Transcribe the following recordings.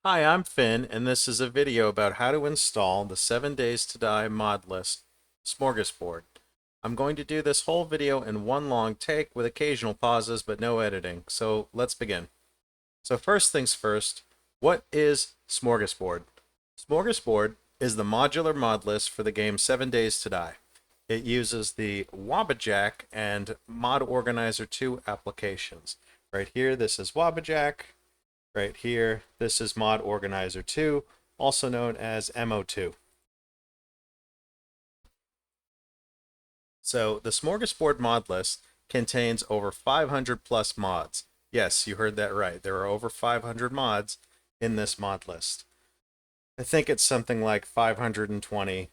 Hi, I'm Finn, and this is a video about how to install the 7 Days to Die mod list Smorgasbord. I'm going to do this whole video in one long take with occasional pauses but no editing, so let's begin. So first things first, what is Smorgasbord? Smorgasbord is the modular mod list for the game 7 Days to Die. It uses the Wabbajack and ModOrganizer2 applications. Right here, this is Wabbajack. Right here, this is ModOrganizer2, also known as MO2. So the Smorgasbord mod list contains over 500 plus mods. Yes, you heard that right. There are over 500 mods in this mod list. I think it's something like 520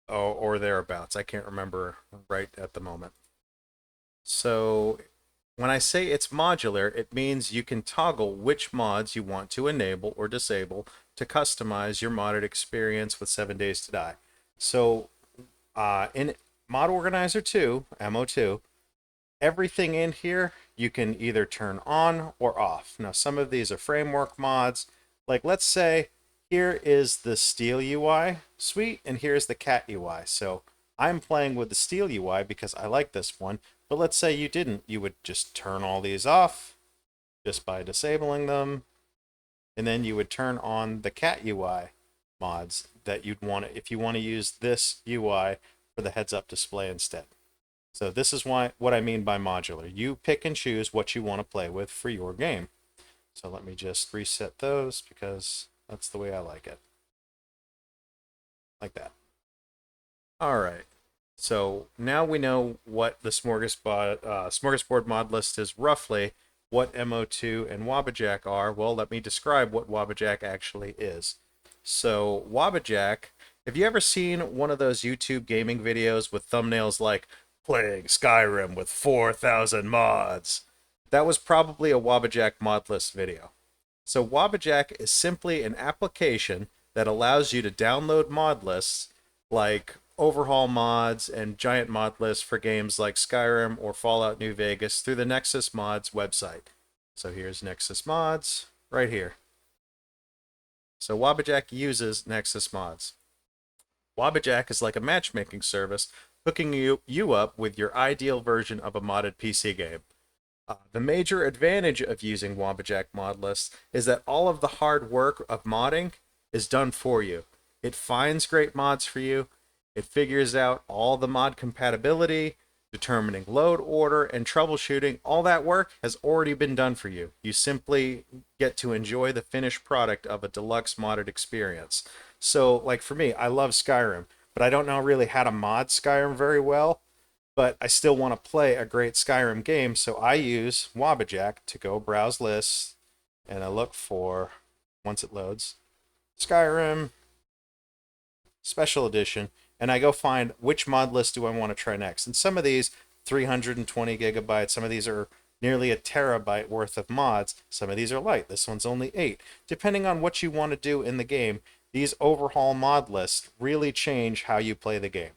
or thereabouts. I can't remember right at the moment. So when I say it's modular, it means you can toggle which mods you want to enable or disable to customize your modded experience with 7 Days to Die. So in ModOrganizer2, MO2, everything in here you can either turn on or off. Now, some of these are framework mods. Like, let's say here is the Steel UI suite, and here's the Cat UI. So I'm playing with the Steel UI because I like this one. But let's say you didn't. You would just turn all these off just by disabling them. And then you would turn on the Cat UI mods that you'd want to, if you want to use this UI for the heads-up display instead. So this is what I mean by modular. You pick and choose what you want to play with for your game. So let me just reset those because that's the way I like it. Like that. All right. So now we know what the Smorgasbord mod list is roughly, what MO2 and Wabbajack are. Well, let me describe what Wabbajack actually is. So Wabbajack, have you ever seen one of those YouTube gaming videos with thumbnails like playing Skyrim with 4,000 mods? That was probably a Wabbajack mod list video. So Wabbajack is simply an application that allows you to download mod lists like overhaul mods and giant mod lists for games like Skyrim or Fallout New Vegas through the NexusMods website. So here's NexusMods right here. So Wabbajack uses NexusMods. Wabbajack is like a matchmaking service hooking you up with your ideal version of a modded PC game. The major advantage of using Wabbajack mod lists is that all of the hard work of modding is done for you. It finds great mods for you. It figures out all the mod compatibility, determining load order, and troubleshooting. All that work has already been done for you. You simply get to enjoy the finished product of a deluxe modded experience. So, like for me, I love Skyrim, but I don't know really how to mod Skyrim very well, but I still want to play a great Skyrim game, so I use Wabbajack to go browse lists, and I look for, once it loads, Skyrim Special Edition, and I go find which mod list do I want to try next. And some of these, 320 gigabytes, some of these are nearly a terabyte worth of mods. Some of these are light. This one's only 8. Depending on what you want to do in the game, these overhaul mod lists really change how you play the game.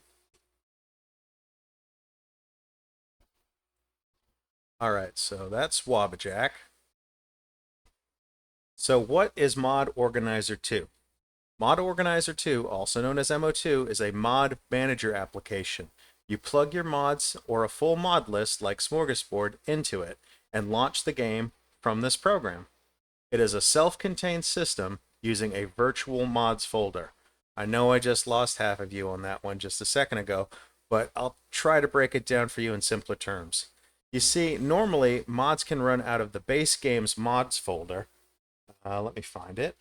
All right, so that's Wabbajack. So what is Mod Organizer 2? Mod Organizer 2, also known as MO2, is a mod manager application. You plug your mods or a full mod list like Smorgasbord into it and launch the game from this program. It is a self-contained system using a virtual mods folder. I know I just lost half of you on that one just a second ago, but I'll try to break it down for you in simpler terms. You see, normally mods can run out of the base game's mods folder. Let me find it.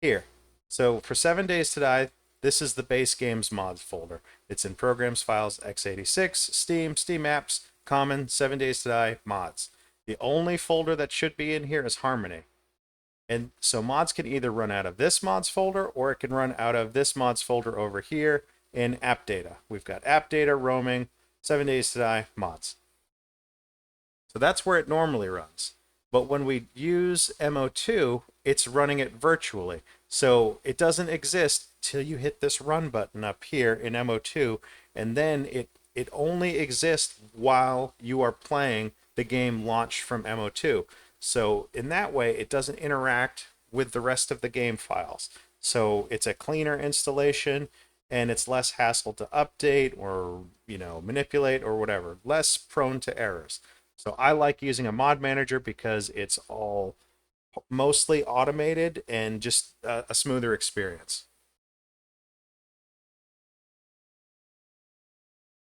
Here. So for 7 Days to Die, this is the base game's mods folder. It's in Programs, Files, x86, Steam, Steam Apps, Common, 7 Days to Die, Mods. The only folder that should be in here is Harmony. And so mods can either run out of this mods folder or it can run out of this mods folder over here in App Data. We've got App Data, Roaming, 7 Days to Die, Mods. So that's where it normally runs. But when we use MO2, it's running it virtually. So it doesn't exist till you hit this run button up here in MO2, and then it only exists while you are playing the game launched from MO2. So in that way, it doesn't interact with the rest of the game files. So it's a cleaner installation and it's less hassle to update or, manipulate or whatever, less prone to errors. So I like using a mod manager because it's all mostly automated and just a smoother experience.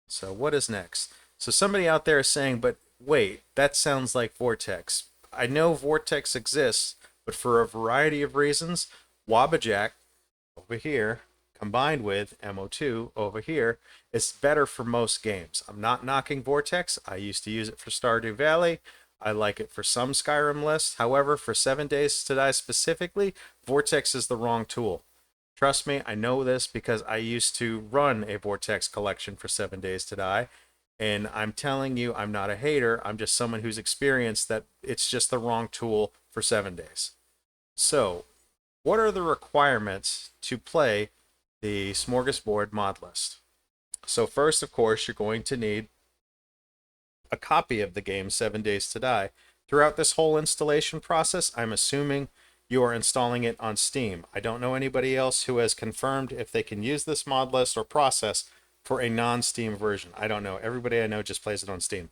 So what is next? So somebody out there is saying, but wait, that sounds like Vortex. I know Vortex exists, but for a variety of reasons, Wabbajack over here combined with MO2 over here is better for most games. I'm not knocking Vortex. I used to use it for Stardew Valley. I like it for some Skyrim lists. However, for 7 Days to Die specifically, Vortex is the wrong tool. Trust me, I know this because I used to run a Vortex collection for 7 Days to Die. And I'm telling you, I'm not a hater. I'm just someone who's experienced that it's just the wrong tool for 7 days. So, what are the requirements to play the Smorgasbord Mod List? So first, of course, you're going to need a copy of the game 7 Days to Die. Throughout this whole installation process, I'm assuming you are installing it on Steam. I don't know anybody else who has confirmed if they can use this mod list or process for a non-Steam version. I don't know. Everybody I know just plays it on Steam.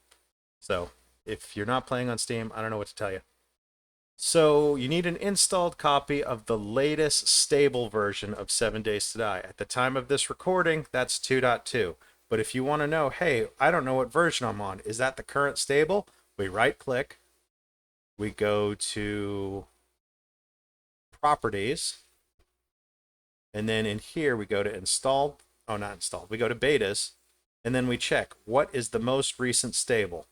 So if you're not playing on Steam, I don't know what to tell you. So you need an installed copy of the latest stable version of 7 Days to Die. At the time of this recording, that's 2.2. But if you want to know, hey, I don't know what version I'm on, is that the current stable? We right click, we go to properties, and then in here we go to installed, oh, not installed, we go to betas, and then we check what is the most recent stable.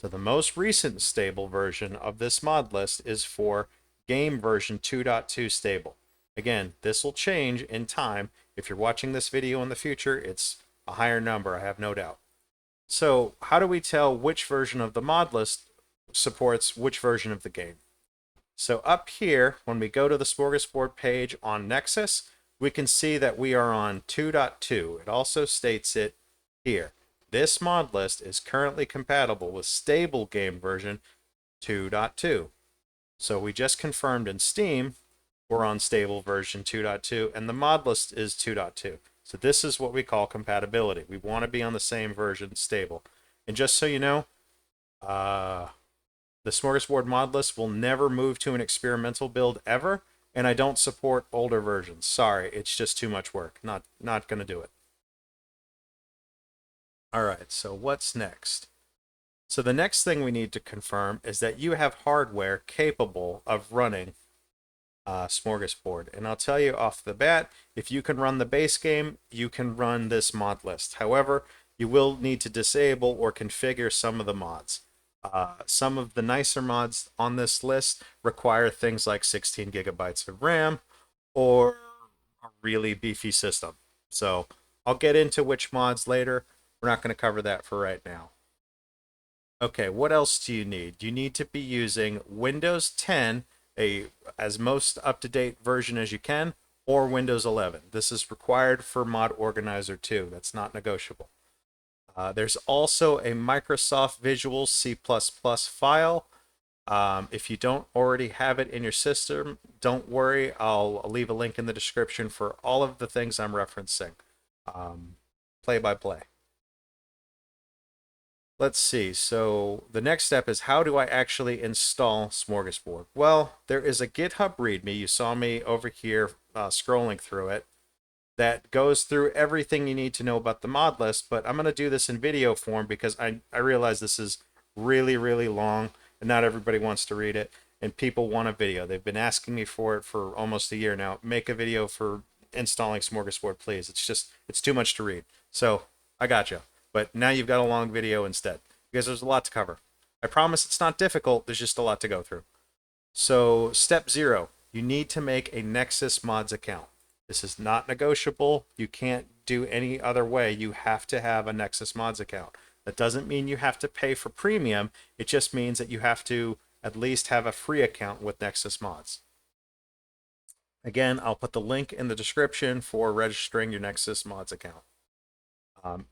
So the most recent stable version of this mod list is for game version 2.2 stable. Again, this will change in time. If you're watching this video in the future, it's a higher number, I have no doubt. So how do we tell which version of the mod list supports which version of the game? So up here, when we go to the Smorgasbord page on Nexus, we can see that we are on 2.2. It also states it here. This mod list is currently compatible with stable game version 2.2. So we just confirmed in Steam we're on stable version 2.2 and the mod list is 2.2. So this is what we call compatibility. We want to be on the same version stable. And just so you know, the Smorgasbord mod list will never move to an experimental build ever, and I don't support older versions. Sorry, it's just too much work. Not going to do it. All right, so what's next? So the next thing we need to confirm is that you have hardware capable of running Smorgasbord. And I'll tell you off the bat, if you can run the base game, you can run this mod list. However, you will need to disable or configure some of the mods. Some of the nicer mods on this list require things like 16 gigabytes of RAM or a really beefy system. So I'll get into which mods later. We're not going to cover that for right now. Okay, what else do you need? You need to be using Windows 10, as most up-to-date version as you can, or Windows 11. This is required for ModOrganizer2. That's not negotiable. There's also a Microsoft Visual C++ file. If you don't already have it in your system, don't worry. I'll leave a link in the description for all of the things I'm referencing. Play by play. Let's see. So the next step is, how do I actually install Smorgasbord? Well, there is a GitHub README. You saw me over here scrolling through it. That goes through everything you need to know about the mod list, but I'm going to do this in video form because I realize this is really, really long and not everybody wants to read it, and people want a video. They've been asking me for it for almost a year now. Make a video for installing Smorgasbord, please. It's too much to read. So I got you. But now you've got a long video instead because there's a lot to cover. I promise it's not difficult. There's just a lot to go through. So step 0, you need to make a NexusMods account. This is not negotiable. You can't do any other way. You have to have a NexusMods account. That doesn't mean you have to pay for premium. It just means that you have to at least have a free account with NexusMods. Again, I'll put the link in the description for registering your NexusMods account.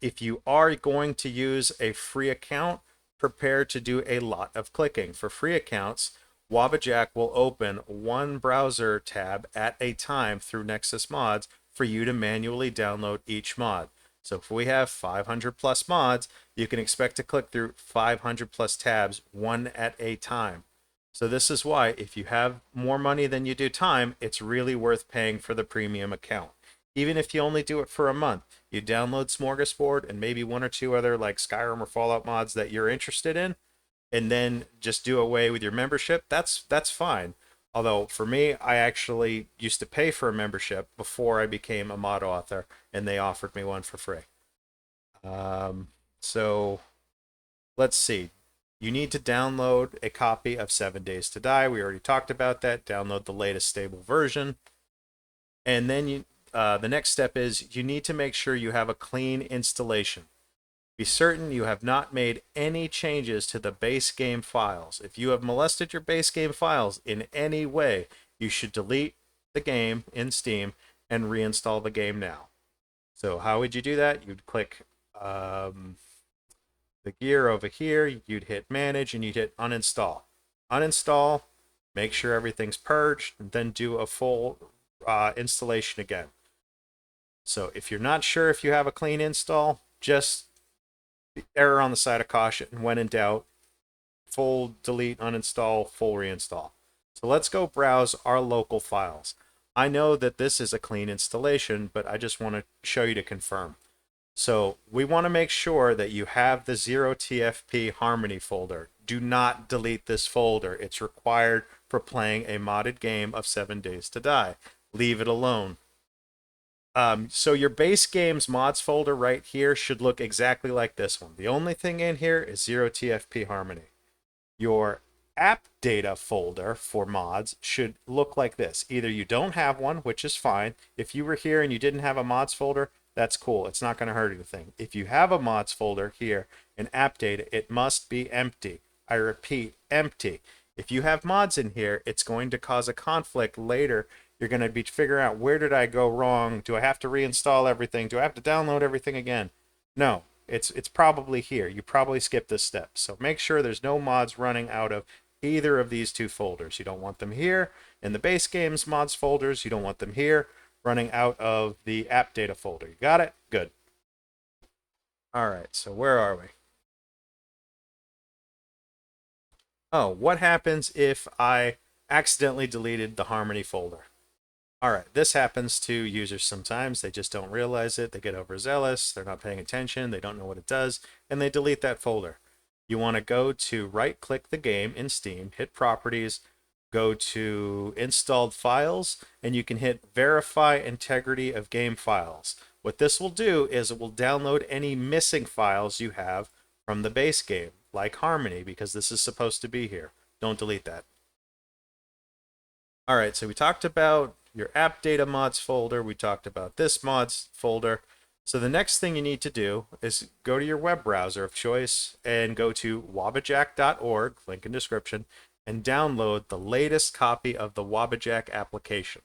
If you are going to use a free account, prepare to do a lot of clicking. For free accounts, Wabbajack will open one browser tab at a time through NexusMods for you to manually download each mod. So if we have 500 plus mods, you can expect to click through 500 plus tabs one at a time. So this is why if you have more money than you do time, it's really worth paying for the premium account. Even if you only do it for a month, you download Smorgasbord and maybe one or two other like Skyrim or Fallout mods that you're interested in, and then just do away with your membership. That's fine. Although for me, I actually used to pay for a membership before I became a mod author, and they offered me one for free. So let's see. You need to download a copy of 7 Days to Die. We already talked about that. Download the latest stable version. And then the next step is you need to make sure you have a clean installation. Be certain you have not made any changes to the base game files. If you have molested your base game files in any way, you should delete the game in Steam and reinstall the game now. So how would you do that? You'd click the gear over here, you'd hit manage, and you'd hit uninstall. Uninstall, make sure everything's purged, and then do a full installation again. So if you're not sure if you have a clean install, just error on the side of caution. When in doubt, full delete, uninstall, full reinstall. So let's go browse our local files. I know that this is a clean installation, but I just want to show you to confirm. So we want to make sure that you have the 0TFP Harmony folder. Do not delete this folder. It's required for playing a modded game of 7 Days to Die. Leave it alone. So your base game's mods folder right here should look exactly like this one. The only thing in here is 0TFP Harmony. Your app data folder for mods should look like this. Either you don't have one, which is fine. If you were here and you didn't have a mods folder, that's cool. It's not going to hurt anything. If you have a mods folder here in app data, it must be empty. I repeat, empty. If you have mods in here, it's going to cause a conflict later. You're going to be figuring out, where did I go wrong? Do I have to reinstall everything? Do I have to download everything again? No, it's probably here. You probably skipped this step. So make sure there's no mods running out of either of these two folders. You don't want them here in the base games mods folders. You don't want them here running out of the app data folder. You got it? Good. All right, so where are we? Oh, what happens if I accidentally deleted the Harmony folder? All right, this happens to users sometimes. They just don't realize it. They get overzealous. They're not paying attention. They don't know what it does, and they delete that folder. You want to go to right-click the game in Steam, hit Properties, go to Installed Files, and you can hit Verify Integrity of Game Files. What this will do is it will download any missing files you have from the base game, like Harmony, because this is supposed to be here. Don't delete that. All right, so we talked about your app data mods folder. We talked about this mods folder. So the next thing you need to do is go to your web browser of choice and go to wabbajack.org, link in description, and download the latest copy of the Wabbajack application.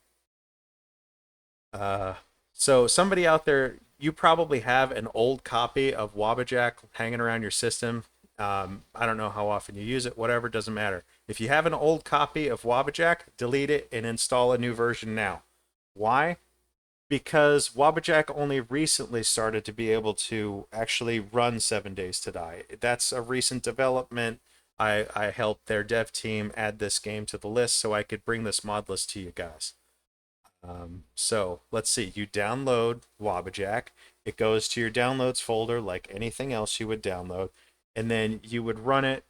So somebody out there, you probably have an old copy of Wabbajack hanging around your system. I don't know how often you use it, whatever, doesn't matter. If you have an old copy of Wabbajack, delete it and install a new version now. Why? Because Wabbajack only recently started to be able to actually run 7 Days to Die. That's a recent development. I helped their dev team add this game to the list so I could bring this mod list to you guys. So let's see, you download Wabbajack. It goes to your downloads folder like anything else you would download, and then you would run it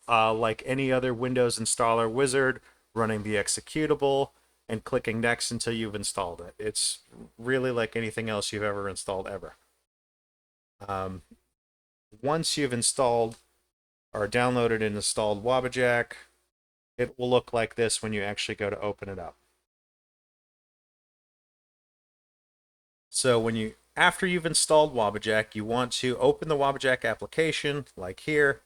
like any other Windows installer wizard, running the executable and clicking next until you've installed it. It's really like anything else you've ever installed ever. Once you've installed or downloaded and installed Wabbajack, it will look like this when you actually go to open it up. So after you've installed Wabbajack, you want to open the Wabbajack application like here.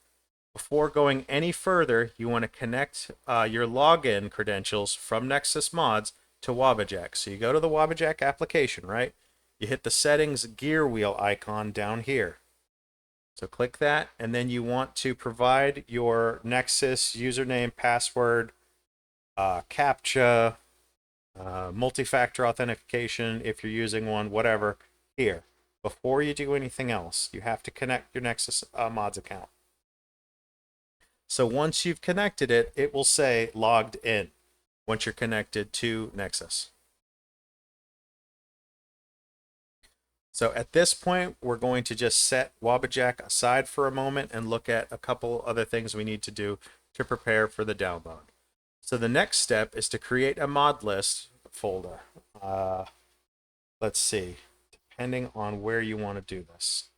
Before going any further, you want to connect your login credentials from NexusMods to Wabbajack. So you go to the Wabbajack application, right? You hit the settings gear wheel icon down here. So click that, and then you want to provide your Nexus username, password, CAPTCHA, multi-factor authentication if you're using one, whatever, here. Before you do anything else, you have to connect your Nexus Mods account. So once you've connected it, it will say logged in once you're connected to Nexus. So at this point, we're going to just set Wabbajack aside for a moment and look at a couple other things we need to do to prepare for the download. So the next step is to create a mod list folder. Let's see, depending on where you want to do this.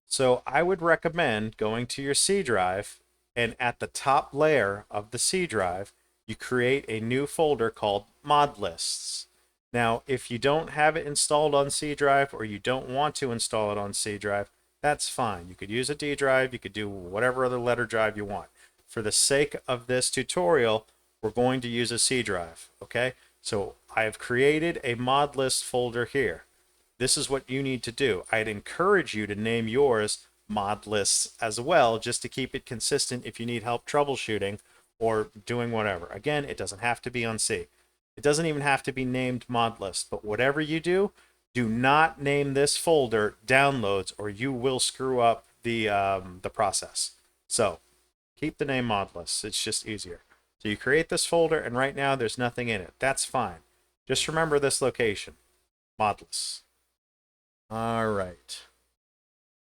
So I would recommend going to your C drive, and at the top layer of the C drive, you create a new folder called Mod Lists. Now, if you don't have it installed on C drive or you don't want to install it on C drive, that's fine. You could use a D drive, you could do whatever other letter drive you want. For the sake of this tutorial, we're going to use a C drive, okay? So I have created a mod list folder here. This is what you need to do. I'd encourage you to name yours mod lists as well, just to keep it consistent if you need help troubleshooting or doing whatever. Again, it doesn't have to be on C. It doesn't even have to be named mod list, but whatever you do, do not name this folder downloads or you will screw up the process. So keep the name mod lists. It's just easier. So you create this folder and right now there's nothing in it. That's fine. Just remember this location, mod lists. All right.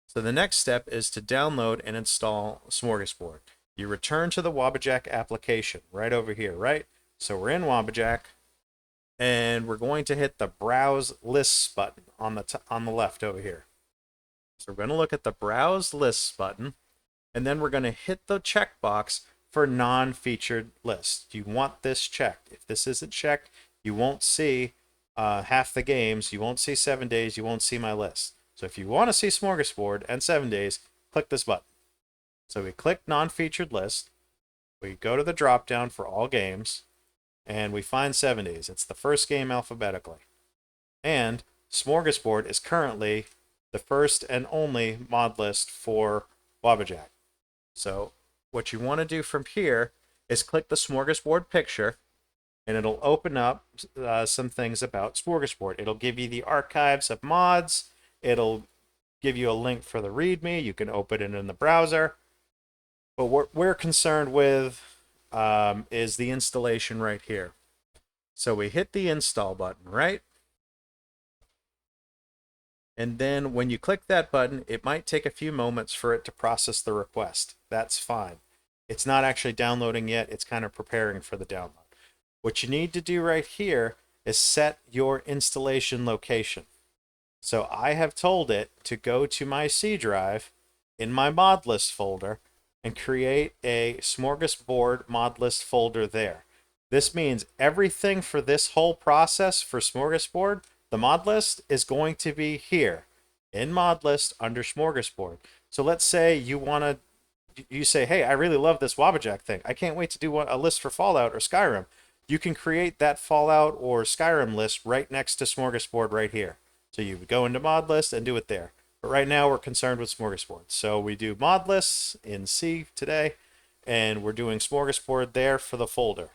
So the next step is to download and install Smorgasbord. You return to the Wabbajack application right over here, right? So we're in Wabbajack, and we're going to hit the Browse Lists button on the left over here. So we're going to look at the Browse Lists button, and then we're going to hit the checkbox for non-featured lists. You want this checked. If this isn't checked, you won't see half the games. You won't see 7 days. You won't see my list. So if you want to see Smorgasbord and 7 days, click this button. So we click non-featured list. We go to the drop down for all games, and we find 7 days. It's the first game alphabetically. And Smorgasbord is currently the first and only mod list for Wabbajack. So what you want to do from here is click the Smorgasbord picture, and it'll open up some things about Smorgasbord. It'll give you the archives of mods. It'll give you a link for the README. You can open it in the browser. But what we're concerned with is the installation right here. So we hit the install button, right? And then when you click that button, it might take a few moments for it to process the request. That's fine. It's not actually downloading yet. It's kind of preparing for the download. What you need to do right here is set your installation location. So I have told it to go to my C drive in my mod list folder and create a Smorgasbord mod list folder there. This means everything for this whole process for Smorgasbord, the mod list, is going to be here in mod list under Smorgasbord. So let's say you say, hey, I really love this Wabbajack thing. I can't wait to do a list for Fallout or Skyrim. You can create that Fallout or Skyrim list right next to Smorgasbord right here. So you would go into mod list and do it there. But right now we're concerned with Smorgasbord. So we do mod lists in C today, and we're doing Smorgasbord there for the folder.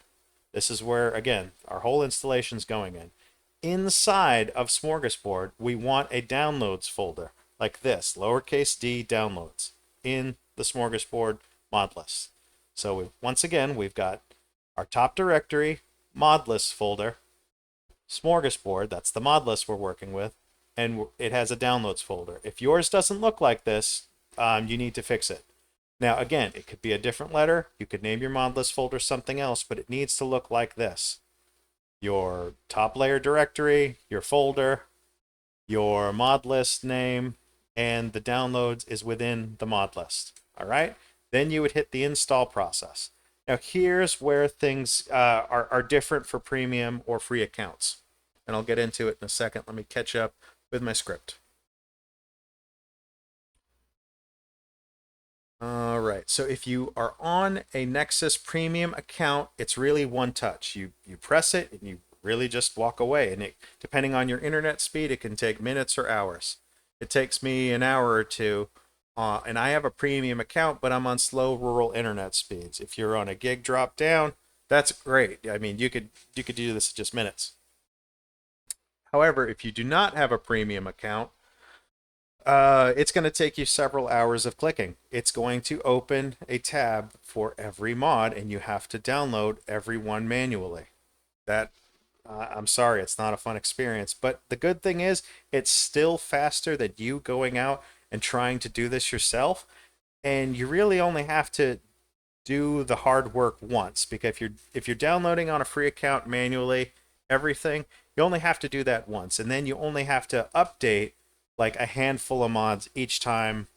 This is where, again, our whole installation is going in. Inside of Smorgasbord, we want a downloads folder like this, lowercase d downloads, in the Smorgasbord mod list. So once again, we've got our top directory, mod list folder, Smorgasbord, that's the mod list we're working with, and it has a downloads folder. If yours doesn't look like this, you need to fix it. Now, again, it could be a different letter. You could name your mod list folder something else, but it needs to look like this. Your top layer directory, your folder, your mod list name, and the downloads is within the mod list. All right? Then you would hit the install process. Now, here's where things are different for premium or free accounts. And I'll get into it in a second. Let me catch up with my script. All right, so if you are on a Nexus Premium account, it's really one touch. You press it and you really just walk away. And depending on your internet speed, it can take minutes or hours. It takes me an hour or two and I have a premium account, but I'm on slow rural internet speeds. If you're on a gig drop down, that's great. I mean, you could do this in just minutes. However, if you do not have a premium account, it's going to take you several hours of clicking. It's going to open a tab for every mod, and you have to download every one manually. That I'm sorry, it's not a fun experience. But the good thing is, it's still faster than you going out and trying to do this yourself. And you really only have to do the hard work once, because if you're downloading on a free account manually everything, you only have to do that once, and then you only have to update like a handful of mods each time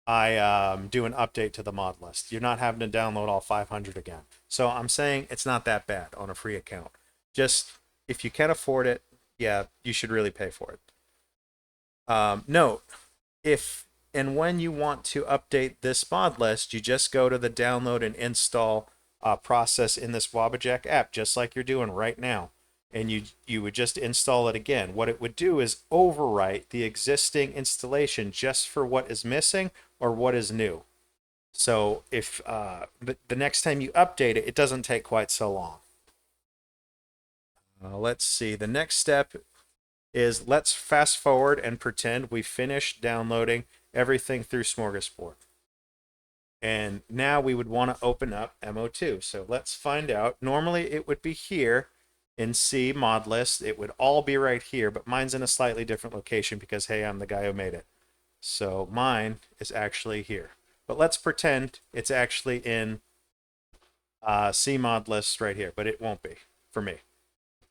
I do an update to the mod list. You're not having to download all 500 again. So I'm saying it's not that bad on a free account. Just if you can afford it, yeah, you should really pay for it. Note, if and when you want to update this mod list, you just go to the download and install process in this Wabbajack app, just like you're doing right now. And you would just install it again. What it would do is overwrite the existing installation just for what is missing or what is new. So if the next time you update it, it doesn't take quite so long. Let's see. The next step is let's fast forward and pretend we finished downloading everything through Smorgasbord. And now we would want to open up MO2. So let's find out. Normally it would be here in C mod list. It would all be right here, but mine's in a slightly different location because, hey, I'm the guy who made it. So mine is actually here. But let's pretend it's actually in C mod list right here, but it won't be for me.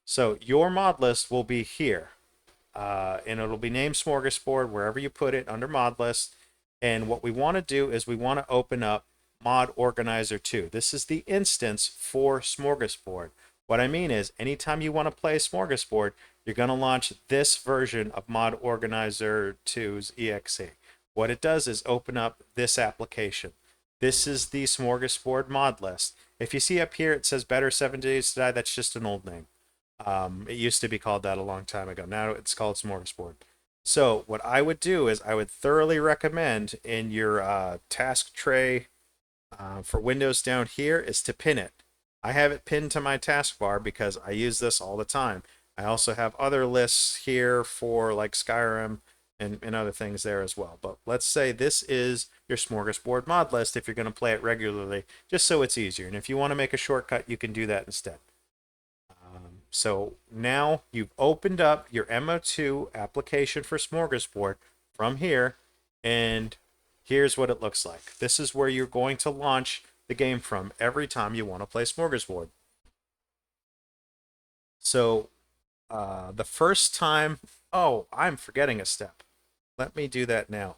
So your mod list will be here. And it'll be named Smorgasbord wherever you put it under mod list. And what we want to do is we want to open up ModOrganizer2. This is the instance for Smorgasbord. What I mean is, anytime you want to play Smorgasbord, you're going to launch this version of ModOrganizer2's exe. What it does is open up this application. This is the Smorgasbord mod list. If you see up here, it says Better 7 Days to Die. That's just an old name. It used to be called that a long time ago. Now it's called Smorgasbord. So what I would do is I would thoroughly recommend in your task tray for Windows down here is to pin it. I have it pinned to my taskbar because I use this all the time. I also have other lists here for like Skyrim and other things there as well. But let's say this is your Smorgasbord mod list if you're going to play it regularly, just so it's easier. And if you want to make a shortcut, you can do that instead. So now you've opened up your MO2 application for Smorgasbord from here, and here's what it looks like. This is where you're going to launch the game from every time you want to play Smorgasbord. So the first time, oh, I'm forgetting a step. Let me do that now.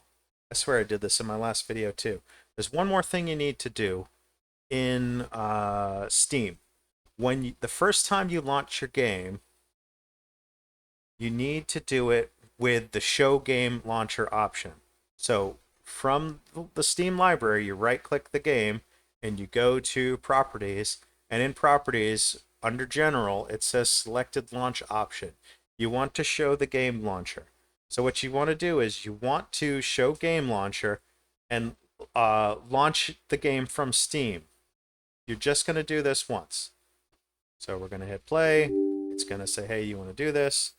I swear I did this in my last video too. There's one more thing you need to do in Steam. The first time you launch your game, you need to do it with the Show Game Launcher option. So from the Steam library, you right-click the game, and you go to Properties, and in Properties, under General, it says Selected Launch Option. You want to show the game launcher. So what you want to do is you want to show Game Launcher and launch the game from Steam. You're just going to do this once. So we're going to hit play. It's going to say, hey, you want to do this?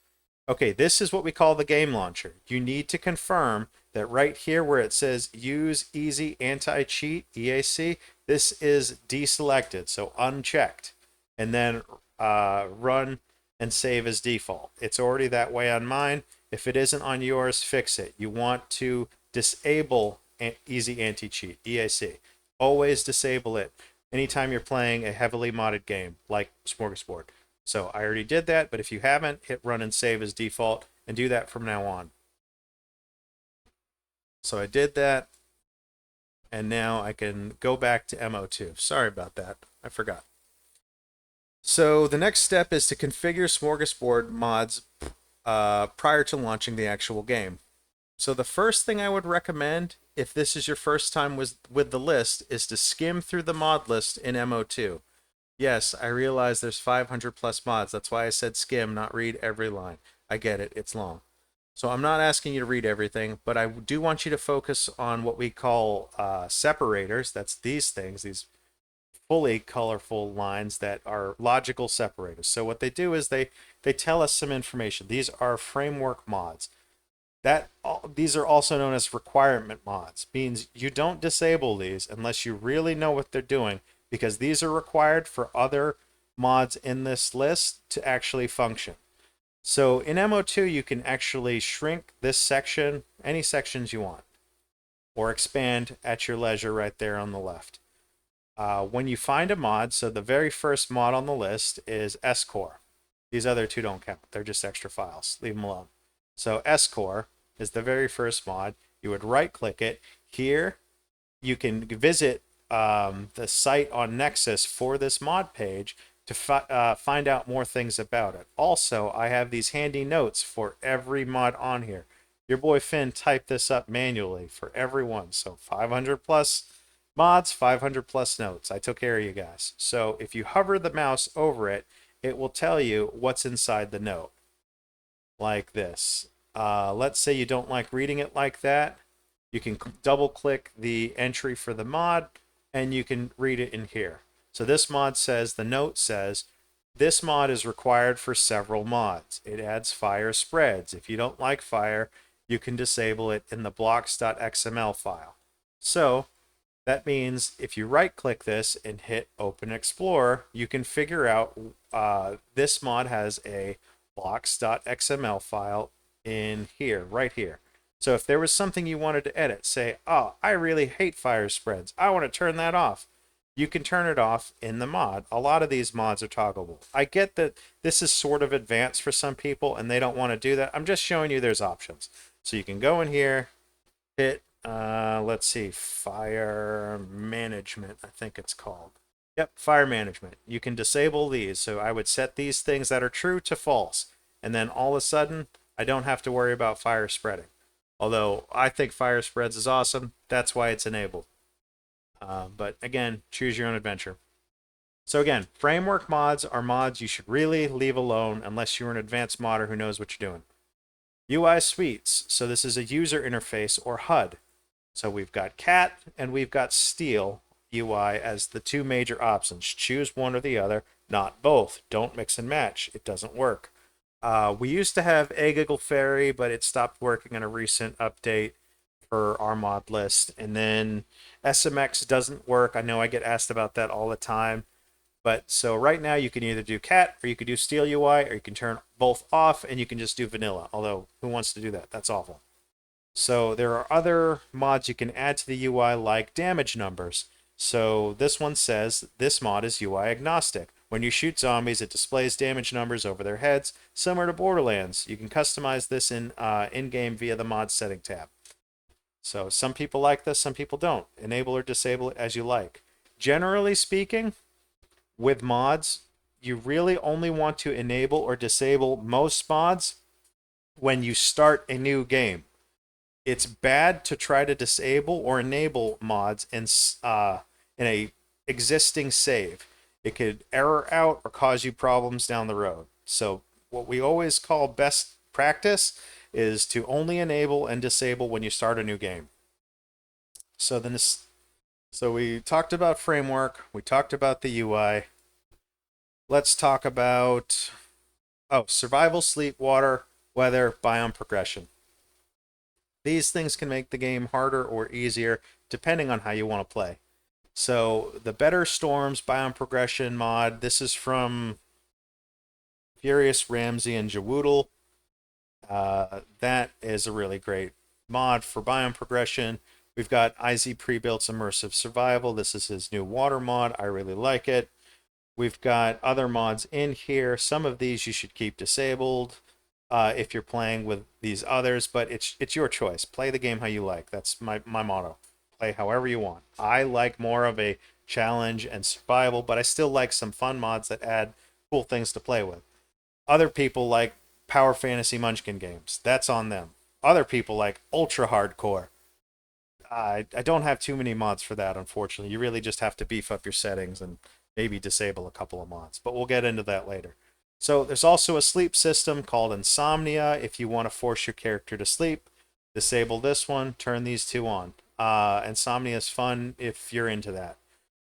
Okay, this is what we call the game launcher. You need to confirm that right here where it says use easy anti-cheat, EAC, this is deselected, so unchecked. And then run and save as default. It's already that way on mine. If it isn't on yours, fix it. You want to disable easy anti-cheat, EAC. Always disable it anytime you're playing a heavily modded game like Smorgasbord. So I already did that, but if you haven't, hit run and save as default and do that from now on. So I did that, and now I can go back to MO2. Sorry about that. I forgot. So the next step is to configure Smorgasbord mods prior to launching the actual game. So the first thing I would recommend, if this is your first time with the list, is to skim through the mod list in MO2. Yes, I realize there's 500 plus mods. That's why I said skim, not read every line. I get it. It's long. So I'm not asking you to read everything, but I do want you to focus on what we call separators. That's these things, these fully colorful lines that are logical separators. So what they do is they tell us some information. These are framework mods. These are also known as requirement mods. Means you don't disable these unless you really know what they're doing, because these are required for other mods in this list to actually function. So in MO2 you can actually shrink this section, any sections you want, or expand at your leisure right there on the left. When you find a mod, so the very first mod on the list is SCore. These other two don't count. They're just extra files. Leave them alone. So SCore is the very first mod. You would right click it. Here you can visit the site on Nexus for this mod page to find out more things about it. Also, I have these handy notes for every mod on here. Your boy Finn typed this up manually for everyone. So 500 plus mods, 500 plus notes. I took care of you guys. So if you hover the mouse over it, it will tell you what's inside the note. Like this. Let's say you don't like reading it like that. You can double click the entry for the mod and you can read it in here. So this mod says, the note says, this mod is required for several mods. It adds fire spreads. If you don't like fire, you can disable it in the blocks.xml file. So that means if you right click this and hit Open Explorer, you can figure out this mod has a blocks.xml file in here, right here. So if there was something you wanted to edit, say, oh, I really hate fire spreads, I want to turn that off, you can turn it off in the mod. A lot of these mods are toggleable. I get that this is sort of advanced for some people and they don't want to do that. I'm just showing you there's options. So you can go in here, hit, let's see, fire management, I think it's called. Yep, fire management. You can disable these. So I would set these things that are true to false. And then all of a sudden, I don't have to worry about fire spreading. Although I think fire spreads is awesome. That's why it's enabled. But again, choose your own adventure. So again, framework mods are mods you should really leave alone unless you're an advanced modder who knows what you're doing. UI suites. So this is a user interface or HUD. So we've got cat and we've got steel UI as the two major options. Choose one or the other, not both. Don't mix and match. It doesn't work. We used to have A Giggle Fairy, but it stopped working in a recent update for our mod list. And then SMX doesn't work. I know I get asked about that all the time. But so right now you can either do cat or you can do steel UI or you can turn both off and you can just do vanilla. Although who wants to do that? That's awful. So there are other mods you can add to the UI like damage numbers. So this one says this mod is UI agnostic. When you shoot zombies, it displays damage numbers over their heads, similar to Borderlands. You can customize this in-game via the mod setting tab. So some people like this, some people don't. Enable or disable it as you like. Generally speaking, with mods, you really only want to enable or disable most mods when you start a new game. It's bad to try to disable or enable mods in a existing save. It could error out or cause you problems down the road. So what we always call best practice is to only enable and disable when you start a new game. So we talked about framework, we talked about the UI. Let's talk about survival, sleep, water, weather, biome progression. These things can make the game harder or easier depending on how you want to play. So the Better Storms biome progression mod, this is from Furious Ramsey and Jawoodle. That is a really great mod for biome progression. We've got IZ Pre-Built's Immersive Survival. This is his new water mod. I really like it. We've got other mods in here. Some of these you should keep disabled if you're playing with these others, but it's your choice. Play the game how you like. That's my motto. Play however you want. I like more of a challenge and survival, but I still like some fun mods that add cool things to play with. Other people like Power Fantasy Munchkin games. That's on them. Other people like ultra hardcore. I don't have too many mods for that, unfortunately. You really just have to beef up your settings and maybe disable a couple of mods, but we'll get into that later. So there's also a sleep system called Insomnia. If you want to force your character to sleep, disable this one, turn these two on. Insomnia is fun if you're into that.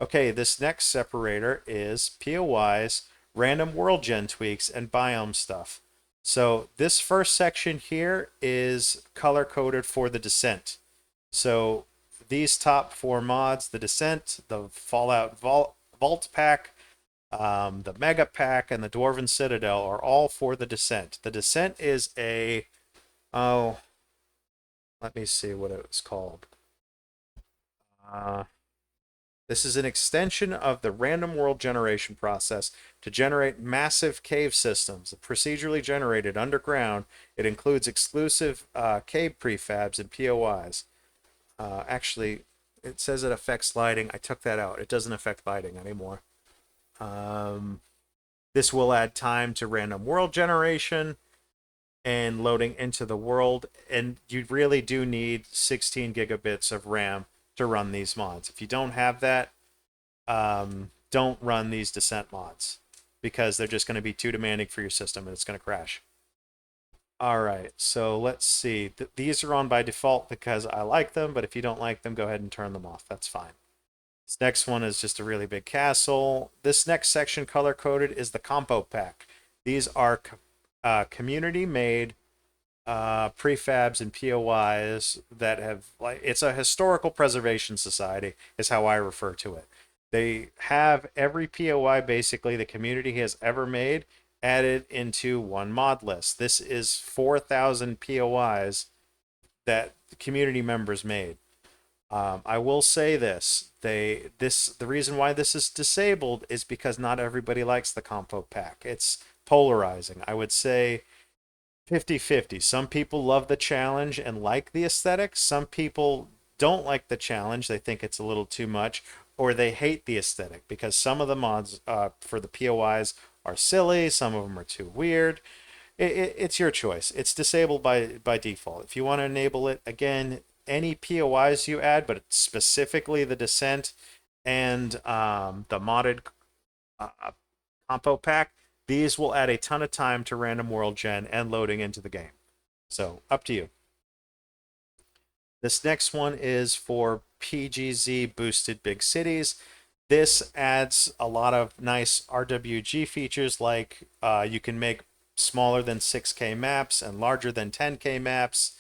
Okay, this next separator is POIs, random world gen tweaks, and biome stuff. So this first section here is color coded for the Descent. So these top four mods, the Descent, the Fallout Vault Pack, the Mega Pack, and the Dwarven Citadel are all for the Descent. The Descent is a, oh, let me see what it was called. This is an extension of the random world generation process to generate massive cave systems, procedurally generated underground. It includes exclusive cave prefabs and POIs. Actually, it says it affects lighting. I took that out. It doesn't affect lighting anymore. This will add time to random world generation and loading into the world. And you really do need 16 gigabits of RAM to run these mods. If you don't have that, don't run these Descent mods because they're just going to be too demanding for your system and it's going to crash. All right, so let's see. These are on by default because I like them, but if you don't like them, go ahead and turn them off. That's fine. This next one is just a really big castle. This next section color-coded is the Compo Pack. These are community-made prefabs and POIs that have, like, it's a historical preservation society is how I refer to it. They have every POI basically the community has ever made added into one mod list. This is 4,000 POIs that the community members made. I will say this: the reason why this is disabled is because not everybody likes the Compo Pack. It's polarizing. I would say 50-50. Some people love the challenge and like the aesthetic. Some people don't like the challenge. They think it's a little too much, or they hate the aesthetic because some of the mods for the POIs are silly. Some of them are too weird. It's your choice. It's disabled by default. If you want to enable it, again, any POIs you add, but specifically the Descent and the modded Compo Pack, these will add a ton of time to random world gen and loading into the game. So up to you. This next one is for PGZ boosted big cities. This adds a lot of nice RWG features like you can make smaller than 6K maps and larger than 10K maps.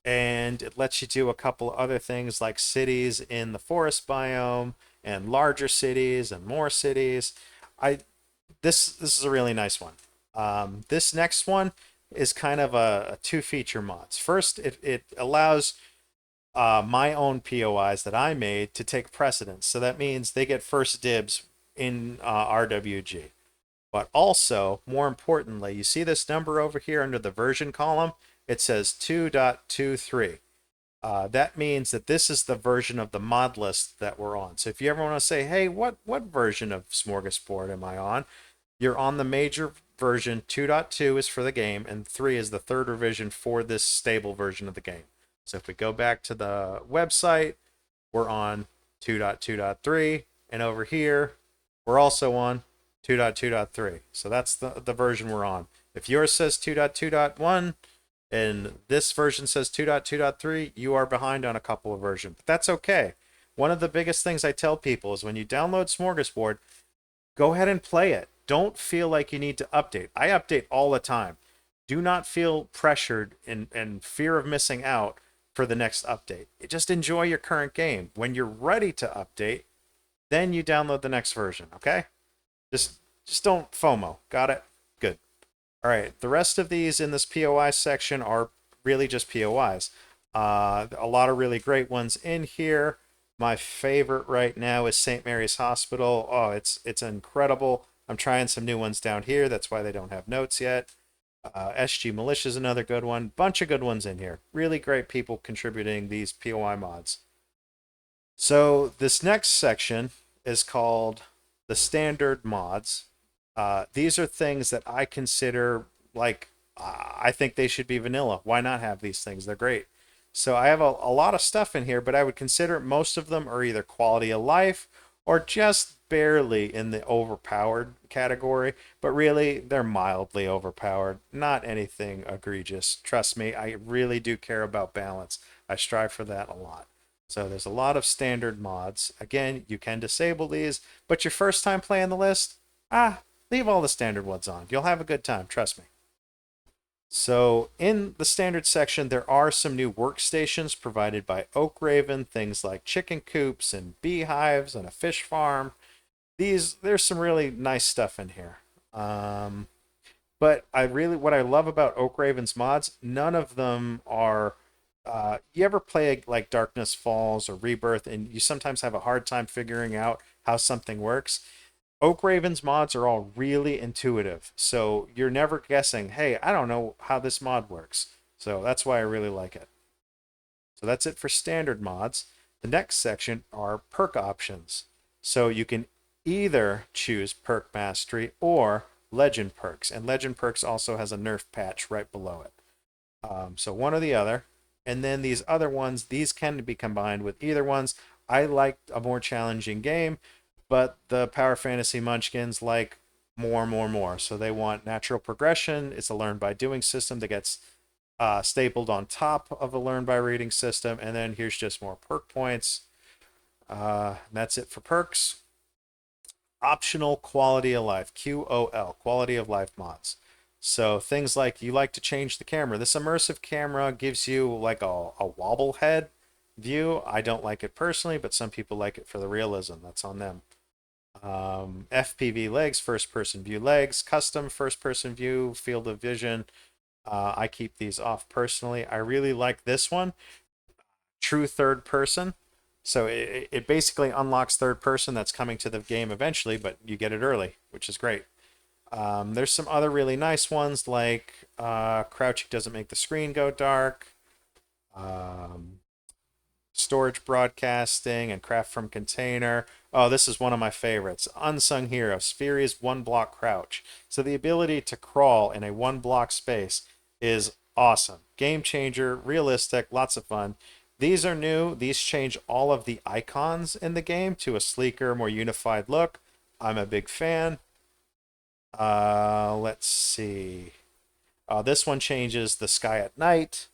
And it lets you do a couple other things like cities in the forest biome and larger cities and more cities. This is a really nice one. This next one is kind of a two feature mods. First, it allows my own POIs that I made to take precedence. So that means they get first dibs in RWG. But also, more importantly, you see this number over here under the version column? It says 2.23. That means that this is the version of the mod list that we're on. So if you ever want to say, hey, what version of Smorgasbord am I on? You're on the major version. 2.2 is for the game, and 3 is the third revision for this stable version of the game. So if we go back to the website, we're on 2.2.3, and over here, we're also on 2.2.3. So that's the version we're on. If yours says 2.2.1 and this version says 2.2.3, you are behind on a couple of versions. But that's okay. One of the biggest things I tell people is when you download Smorgasbord, go ahead and play it. Don't feel like you need to update. I update all the time. Do not feel pressured and fear of missing out for the next update. Just enjoy your current game. When you're ready to update, then you download the next version, okay? Just don't FOMO. Got it? Good. All right, the rest of these in this POI section are really just POIs. A lot of really great ones in here. My favorite right now is St. Mary's Hospital. Oh, it's incredible. I'm trying some new ones down here. That's why they don't have notes yet. SG Militia is another good one. Bunch of good ones in here. Really great people contributing these POI mods. So this next section is called the standard mods. These are things that I consider like I think they should be vanilla. Why not have these things? They're great. So I have a lot of stuff in here, but I would consider most of them are either quality of life or just barely in the overpowered category, but really they're mildly overpowered. Not anything egregious. Trust me, I really do care about balance. I strive for that a lot. So there's a lot of standard mods. Again, you can disable these, but your first time playing the list, leave all the standard ones on. You'll have a good time, trust me. So in the standard section, there are some new workstations provided by Oak Raven, things like chicken coops and beehives and a fish farm. There's some really nice stuff in here. But what I love about Oak Raven's mods, none of them are. You ever play like Darkness Falls or Rebirth, and you sometimes have a hard time figuring out how something works? Oak Raven's mods are all really intuitive, so you're never guessing, hey, I don't know how this mod works. So that's why I really like it. So that's it for standard mods. The next section are perk options. So you can either choose perk mastery or legend perks, and legend perks also has a nerf patch right below it. So one or the other. And then these other ones, these can be combined with either ones. I like a more challenging game, but the Power Fantasy Munchkins like more, more, more. So they want natural progression. It's a learn by doing system that gets stapled on top of a learn by reading system. And then here's just more perk points. That's it for perks. Optional quality of life, QOL, quality of life mods. So things like you like to change the camera. This immersive camera gives you like a wobble head view. I don't like it personally, but some people like it for the realism. That's on them. FPV legs, first person view legs, custom first person view, field of vision. I keep these off personally. I really like this one, true third person. So it basically unlocks third person that's coming to the game eventually, but you get it early, which is great. There's some other really nice ones like crouching doesn't make the screen go dark, storage broadcasting, and craft from container. Oh, this is one of my favorites. Unsung Heroes, Fury's one block crouch. So the ability to crawl in a one block space is awesome. Game changer, realistic, lots of fun. These are new. These change all of the icons in the game to a sleeker, more unified look. I'm a big fan. Let's see. This one changes the sky at night.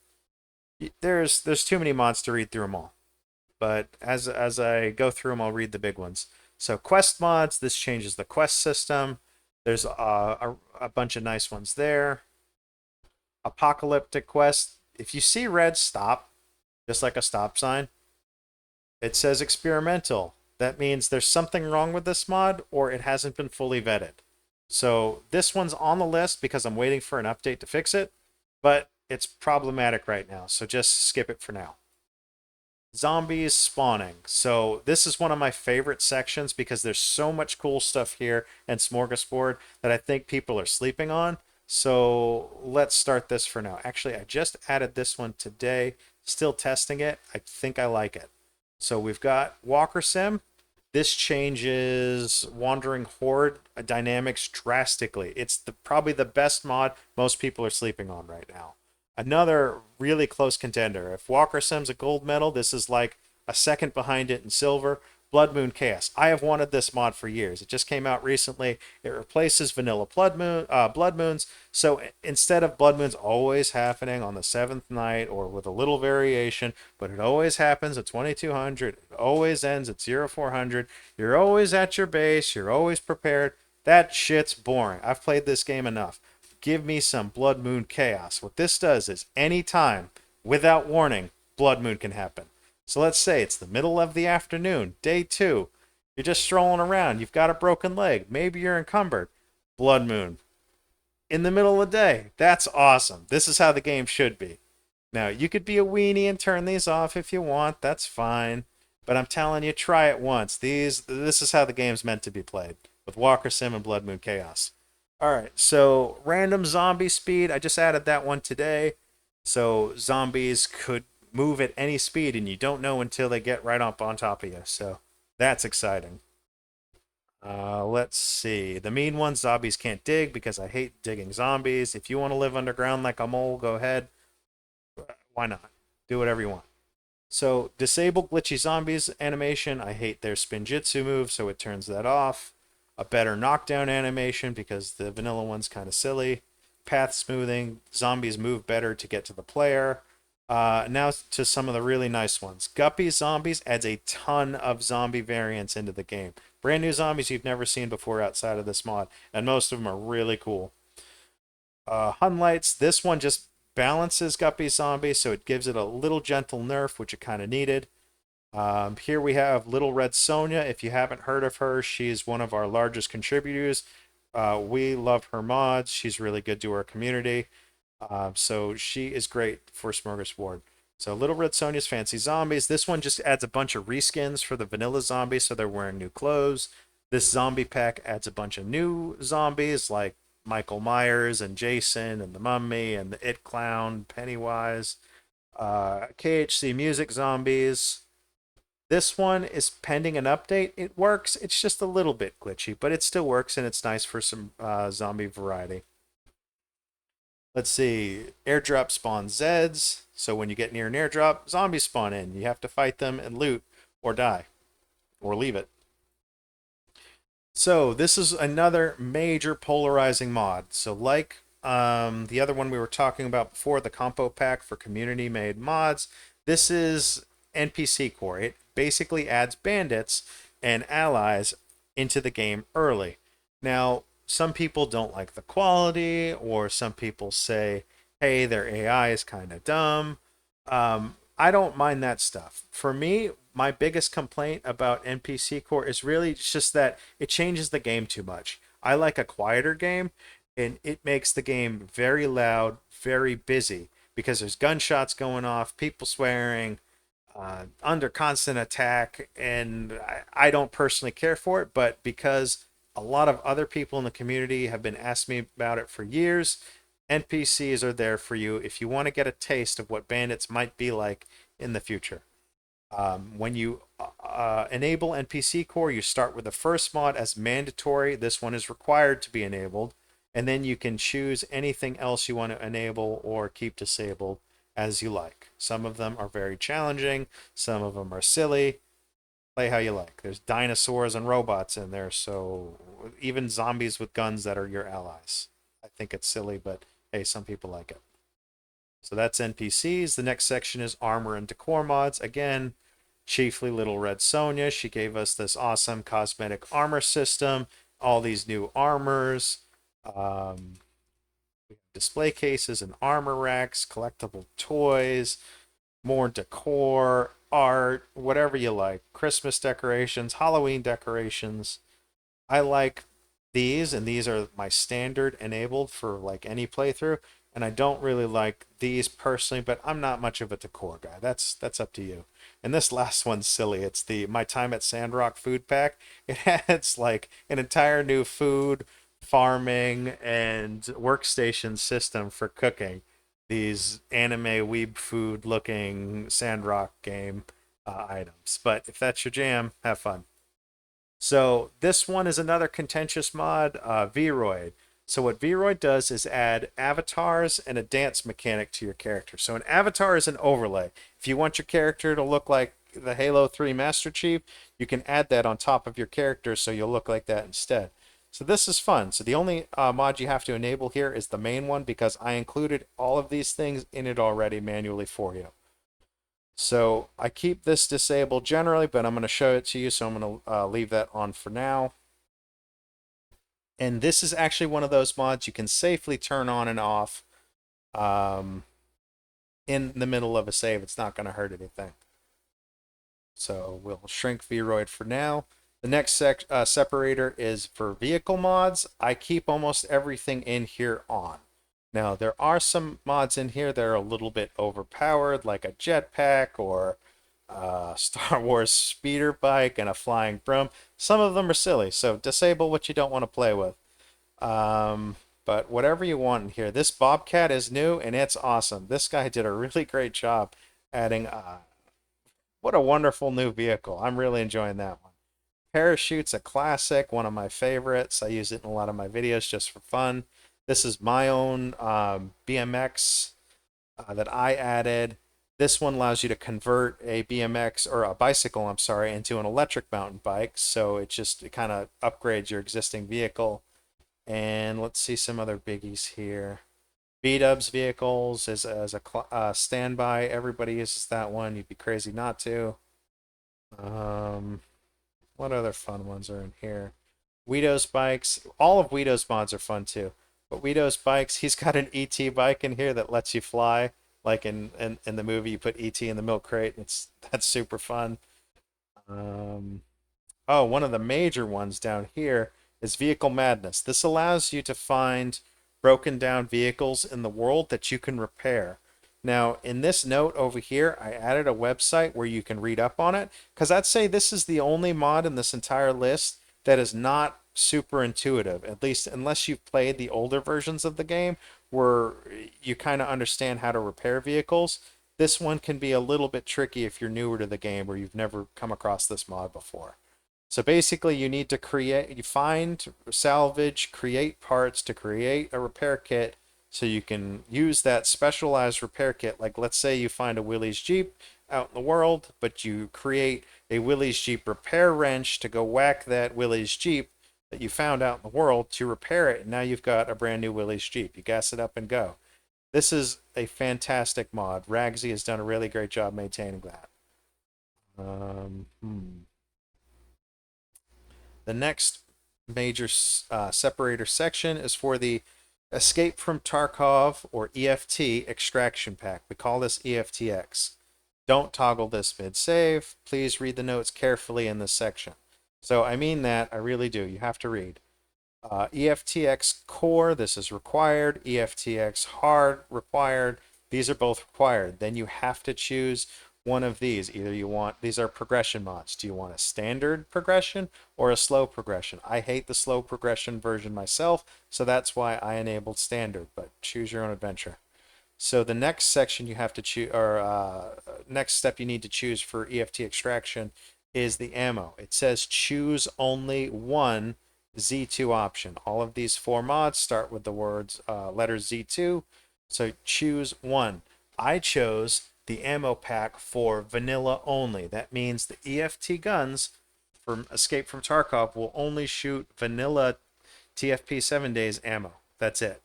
There's too many mods to read through them all. But as I go through them, I'll read the big ones. So quest mods, this changes the quest system. There's a bunch of nice ones there. Apocalyptic quest. If you see red, stop. Just like a stop sign. It says experimental. That means there's something wrong with this mod or it hasn't been fully vetted. So this one's on the list because I'm waiting for an update to fix it, but it's problematic right now, so just skip it for now. Zombies spawning. So this is one of my favorite sections because there's so much cool stuff here and Smorgasbord that I think people are sleeping on. So let's start this for now. Actually, I just added this one today. Still testing it. I think I like it. So we've got WalkerSim. This changes Wandering Horde dynamics drastically. It's probably the best mod most people are sleeping on right now. Another really close contender. If WalkerSim's a gold medal, this is like a second behind it in silver. Blood Moon Chaos. I have wanted this mod for years. It just came out recently. It replaces vanilla Blood Moons. So instead of Blood Moons always happening on the 7th night or with a little variation, but it always happens at 2200. It always ends at 0400. You're always at your base. You're always prepared. That shit's boring. I've played this game enough. Give me some Blood Moon Chaos. What this does is anytime, without warning, Blood Moon can happen. So let's say it's the middle of the afternoon, day 2. You're just strolling around. You've got a broken leg. Maybe you're encumbered. Blood Moon. In the middle of the day. That's awesome. This is how the game should be. Now, you could be a weenie and turn these off if you want. That's fine. But I'm telling you, try it once. This is how the game's meant to be played. With WalkerSim and Blood Moon Chaos. Alright, so random zombie speed. I just added that one today. So zombies could move at any speed and you don't know until they get right up on top of you. So that's exciting. Let's see. The mean ones, zombies can't dig because I hate digging zombies. If you want to live underground like a mole, go ahead. Why not? Do whatever you want. So disable glitchy zombies animation. I hate their spinjitzu move, so it turns that off. A better knockdown animation because the vanilla one's kind of silly. Path smoothing. Zombies move better to get to the player. Now to some of the really nice ones. Guppy Zombies adds a ton of zombie variants into the game. Brand new zombies you've never seen before outside of this mod, and most of them are really cool. Hunlights, this one just balances Guppy Zombie, so it gives it a little gentle nerf, which it kind of needed. Here we have Little Red Sonia. If you haven't heard of her, she's one of our largest contributors. We love her mods. She's really good to our community. So she is great for Smorgasbord. So Little Red Sonia's Fancy Zombies. This one just adds a bunch of reskins for the vanilla zombies, so they're wearing new clothes. This zombie pack adds a bunch of new zombies like Michael Myers and Jason and the Mummy and the It Clown, Pennywise. KHC Music Zombies. This one is pending an update. It works. It's just a little bit glitchy, but it still works and it's nice for some zombie variety. Let's see. Airdrop spawn Zeds. So when you get near an airdrop, zombies spawn in. You have to fight them and loot or die or leave it. So this is another major polarizing mod. So like the other one we were talking about before, the compo pack for community made mods, this is NPC core. It basically adds bandits and allies into the game early. Now, some people don't like the quality, or some people say, hey, their AI is kind of dumb. I don't mind that stuff. For me, my biggest complaint about NPC core is really just that it changes the game too much. I like a quieter game, and it makes the game very loud, very busy because there's gunshots going off, people swearing, under constant attack, and I don't personally care for it, but because a lot of other people in the community have been asking me about it for years, NPCs are there for you if you want to get a taste of what bandits might be like in the future. When you enable NPC core, you start with the first mod as mandatory. This one is required to be enabled, and then you can choose anything else you want to enable or keep disabled as you like. Some of them are very challenging, some of them are silly. Play how you like. There's dinosaurs and robots in there, so even zombies with guns that are your allies. I think it's silly, but hey, some people like it. So that's NPCs. The next section is armor and decor mods. Again, chiefly Little Red Sonia. She gave us this awesome cosmetic armor system, all these new armors, display cases and armor racks, collectible toys, more decor, art, whatever you like. Christmas decorations, Halloween decorations. I like these, and these are my standard enabled for like any playthrough. And I don't really like these personally, but I'm not much of a decor guy. That's up to you. And this last one's silly. It's the My Time at Sandrock food pack. It has like an entire new food, farming, and workstation system for cooking these anime weeb food looking Sandrock game items. But if that's your jam, have fun. So this one is another contentious mod, VRoid. So what VRoid does is add avatars and a dance mechanic to your character. So an avatar is an overlay. If you want your character to look like the Halo 3 Master Chief, you can add that on top of your character so you'll look like that instead. So this is fun. So the only mod you have to enable here is the main one because I included all of these things in it already manually for you. So I keep this disabled generally, but I'm going to show it to you, so I'm going to leave that on for now. And this is actually one of those mods you can safely turn on and off in the middle of a save. It's not going to hurt anything. So we'll shrink VRoid for now. The next separator is for vehicle mods. I keep almost everything in here on. Now, there are some mods in here that are a little bit overpowered, like a jetpack or a Star Wars speeder bike and a flying broom. Some of them are silly, so disable what you don't want to play with. But whatever you want in here. This Bobcat is new, and it's awesome. This guy did a really great job adding... what a wonderful new vehicle. I'm really enjoying that one. Parachute's a classic, one of my favorites. I use it in a lot of my videos just for fun. This is my own BMX that I added. This one allows you to convert a BMX or a bicycle, I'm sorry, into an electric mountain bike. So it kind of upgrades your existing vehicle. And let's see some other biggies here. B-Dubs vehicles as a standby. Everybody uses that one. You'd be crazy not to. Um, what other fun ones are in here? Guido's bikes. All of Guido's mods are fun too. But Guido's bikes, he's got an ET bike in here that lets you fly. Like in the movie, you put ET in the milk crate. That's super fun. Um, Oh, one of the major ones down here is Vehicle Madness. This allows you to find broken down vehicles in the world that you can repair. Now, in this note over here, I added a website where you can read up on it, because I'd say this is the only mod in this entire list that is not super intuitive, at least unless you've played the older versions of the game where you kind of understand how to repair vehicles. This one can be a little bit tricky if you're newer to the game or you've never come across this mod before. So basically, you need to you find, salvage, create parts to create a repair kit so you can use that specialized repair kit. Like, let's say you find a Willys Jeep out in the world, but you create a Willys Jeep repair wrench to go whack that Willys Jeep that you found out in the world to repair it. And now you've got a brand new Willys Jeep. You gas it up and go. This is a fantastic mod. Ragsy has done a really great job maintaining that. Um, hmm. The next major separator section is for the Escape from Tarkov or EFT extraction pack. We call this EFTX. Don't toggle this mid-save. Please read the notes carefully in this section. So I mean that, I really do. You have to read. EFTX core, this is required. EFTX hard, required. These are both required. Then you have to choose one of these. Either you want, these are progression mods. Do you want a standard progression or a slow progression? I hate the slow progression version myself, so that's why I enabled standard, but choose your own adventure. So the next section you have to choose, or next step you need to choose for EFT extraction is the ammo. It says choose only one Z2 option. All of these four mods start with the words letters Z2, so choose one. I chose the ammo pack for vanilla only. That means the EFT guns from Escape from Tarkov will only shoot vanilla TFP 7 days ammo. That's it.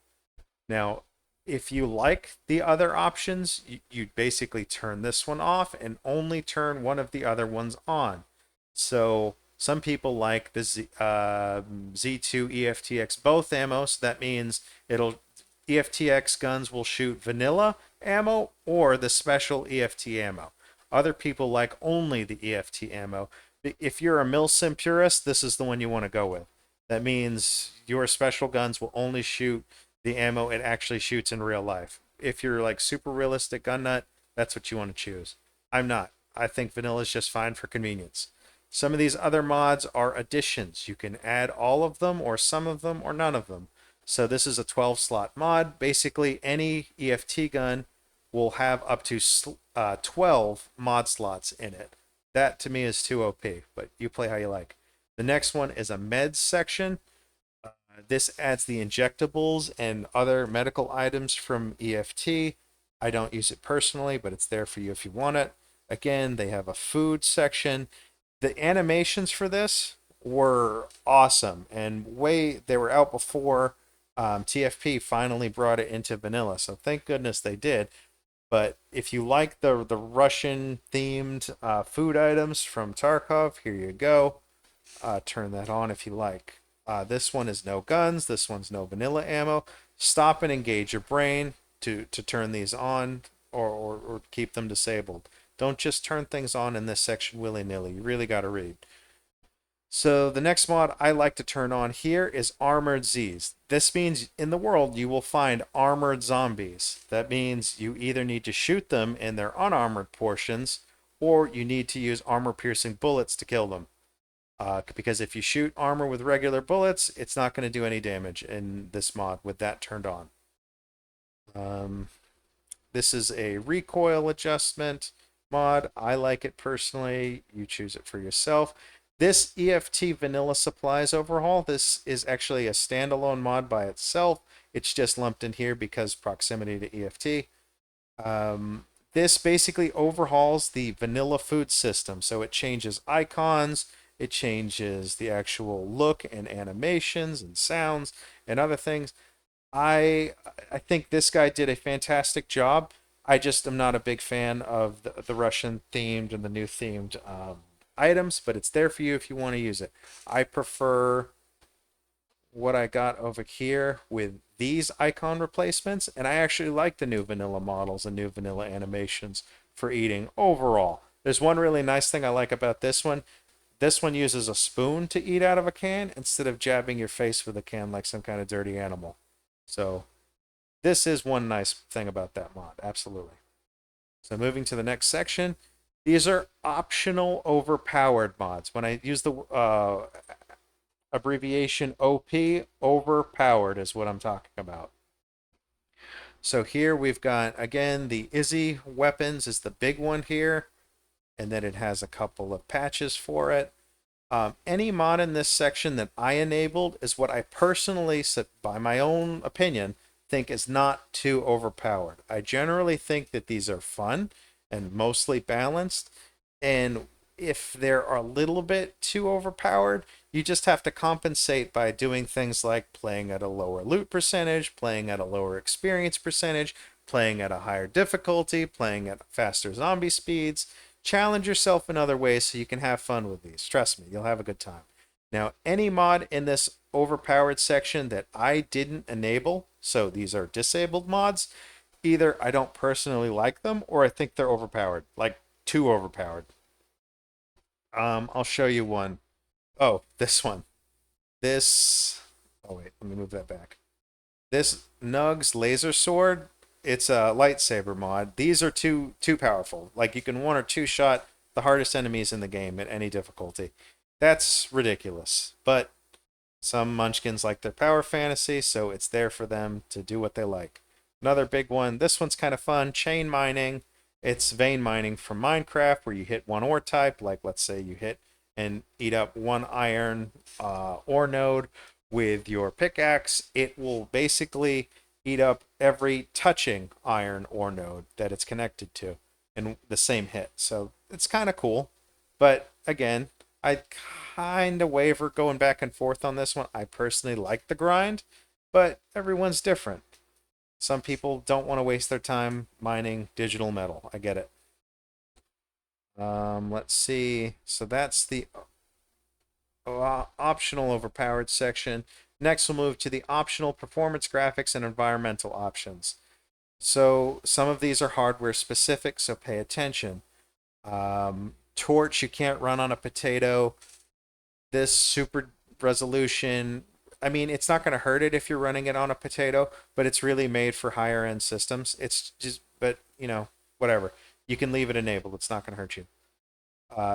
Now, if you like the other options, you basically turn this one off and only turn one of the other ones on. So some people like the Z2 EFTX both ammo, so that means EFTX guns will shoot vanilla ammo or the special EFT ammo. Other people like only the EFT ammo. If you're a Milsim purist, this is the one you want to go with. That means your special guns will only shoot the ammo it actually shoots in real life. If you're like super realistic gun nut, that's what you want to choose. I'm not. I think vanilla is just fine for convenience. Some of these other mods are additions. You can add all of them or some of them or none of them. So this is a 12 slot mod. Basically, any EFT gun will have up to 12 mod slots in it. That to me is too OP, but you play how you like. The next one is a meds section. This adds the injectables and other medical items from EFT. I don't use it personally, but it's there for you if you want it. Again, they have a food section. The animations for this were awesome and they were out before TFP finally brought it into vanilla. So thank goodness they did. But if you like the Russian themed food items from Tarkov, here you go. Turn that on if you like. This one is no guns. This one's no vanilla ammo. Stop and engage your brain to turn these on or keep them disabled. Don't just turn things on in this section willy-nilly. You really got to read. So the next mod I like to turn on here is Armored Zs. This means in the world you will find armored zombies. That means you either need to shoot them in their unarmored portions or you need to use armor-piercing bullets to kill them. Because if you shoot armor with regular bullets, it's not going to do any damage in this mod with that turned on. This is a recoil adjustment mod. I like it personally. You choose it for yourself. This EFT Vanilla Supplies overhaul, this is actually a standalone mod by itself. It's just lumped in here because proximity to EFT. This basically overhauls the vanilla food system. So it changes icons, it changes the actual look and animations and sounds and other things. I think this guy did a fantastic job. I just am not a big fan of the Russian themed and the new themed items, but it's there for you if you want to use it. I prefer what I got over here with these icon replacements, and I actually like the new vanilla models and new vanilla animations for eating overall. There's one really nice thing I like about this one. This one uses a spoon to eat out of a can instead of jabbing your face with a can like some kind of dirty animal. So this is one nice thing about that mod, absolutely. So moving to the next section, these are optional overpowered mods. When I use the abbreviation OP, overpowered is what I'm talking about. So here we've got, again, the Izzy weapons is the big one here, and then it has a couple of patches for it. Any mod in this section that I enabled is what I personally, by my own opinion, think is not too overpowered. I generally think that these are fun and mostly balanced, and if they're a little bit too overpowered, you just have to compensate by doing things like playing at a lower loot percentage, playing at a lower experience percentage, playing at a higher difficulty, playing at faster zombie speeds. Challenge yourself in other ways so you can have fun with these. Trust me, you'll have a good time. Now, any mod in this overpowered section that I didn't enable, so these are disabled mods, either I don't personally like them or I think they're overpowered, like too overpowered. I'll show you one. Oh, this one. This. Oh wait, let me move that back. This Nugs laser sword. It's a lightsaber mod. These are too powerful. Like you can one or two shot the hardest enemies in the game at any difficulty. That's ridiculous. But some munchkins like their power fantasy, so it's there for them to do what they like. Another big one. This one's kind of fun. Chain mining. It's vein mining from Minecraft, where you hit one ore type, like let's say you hit and eat up one iron ore node with your pickaxe. It will basically eat up every touching iron ore node that it's connected to in the same hit. So it's kind of cool. But again, I kind of waver going back and forth on this one. I personally like the grind, but everyone's different. Some people don't want to waste their time mining digital metal. I get it. Let's see. So that's the optional overpowered section. Next, we'll move to the optional performance graphics and environmental options. So some of these are hardware specific, so pay attention. Torch you can't run on a potato. This super resolution, I mean, it's not going to hurt it if you're running it on a potato, but it's really made for higher end systems. It's just, but you know, whatever. You can leave it enabled. It's not going to hurt you.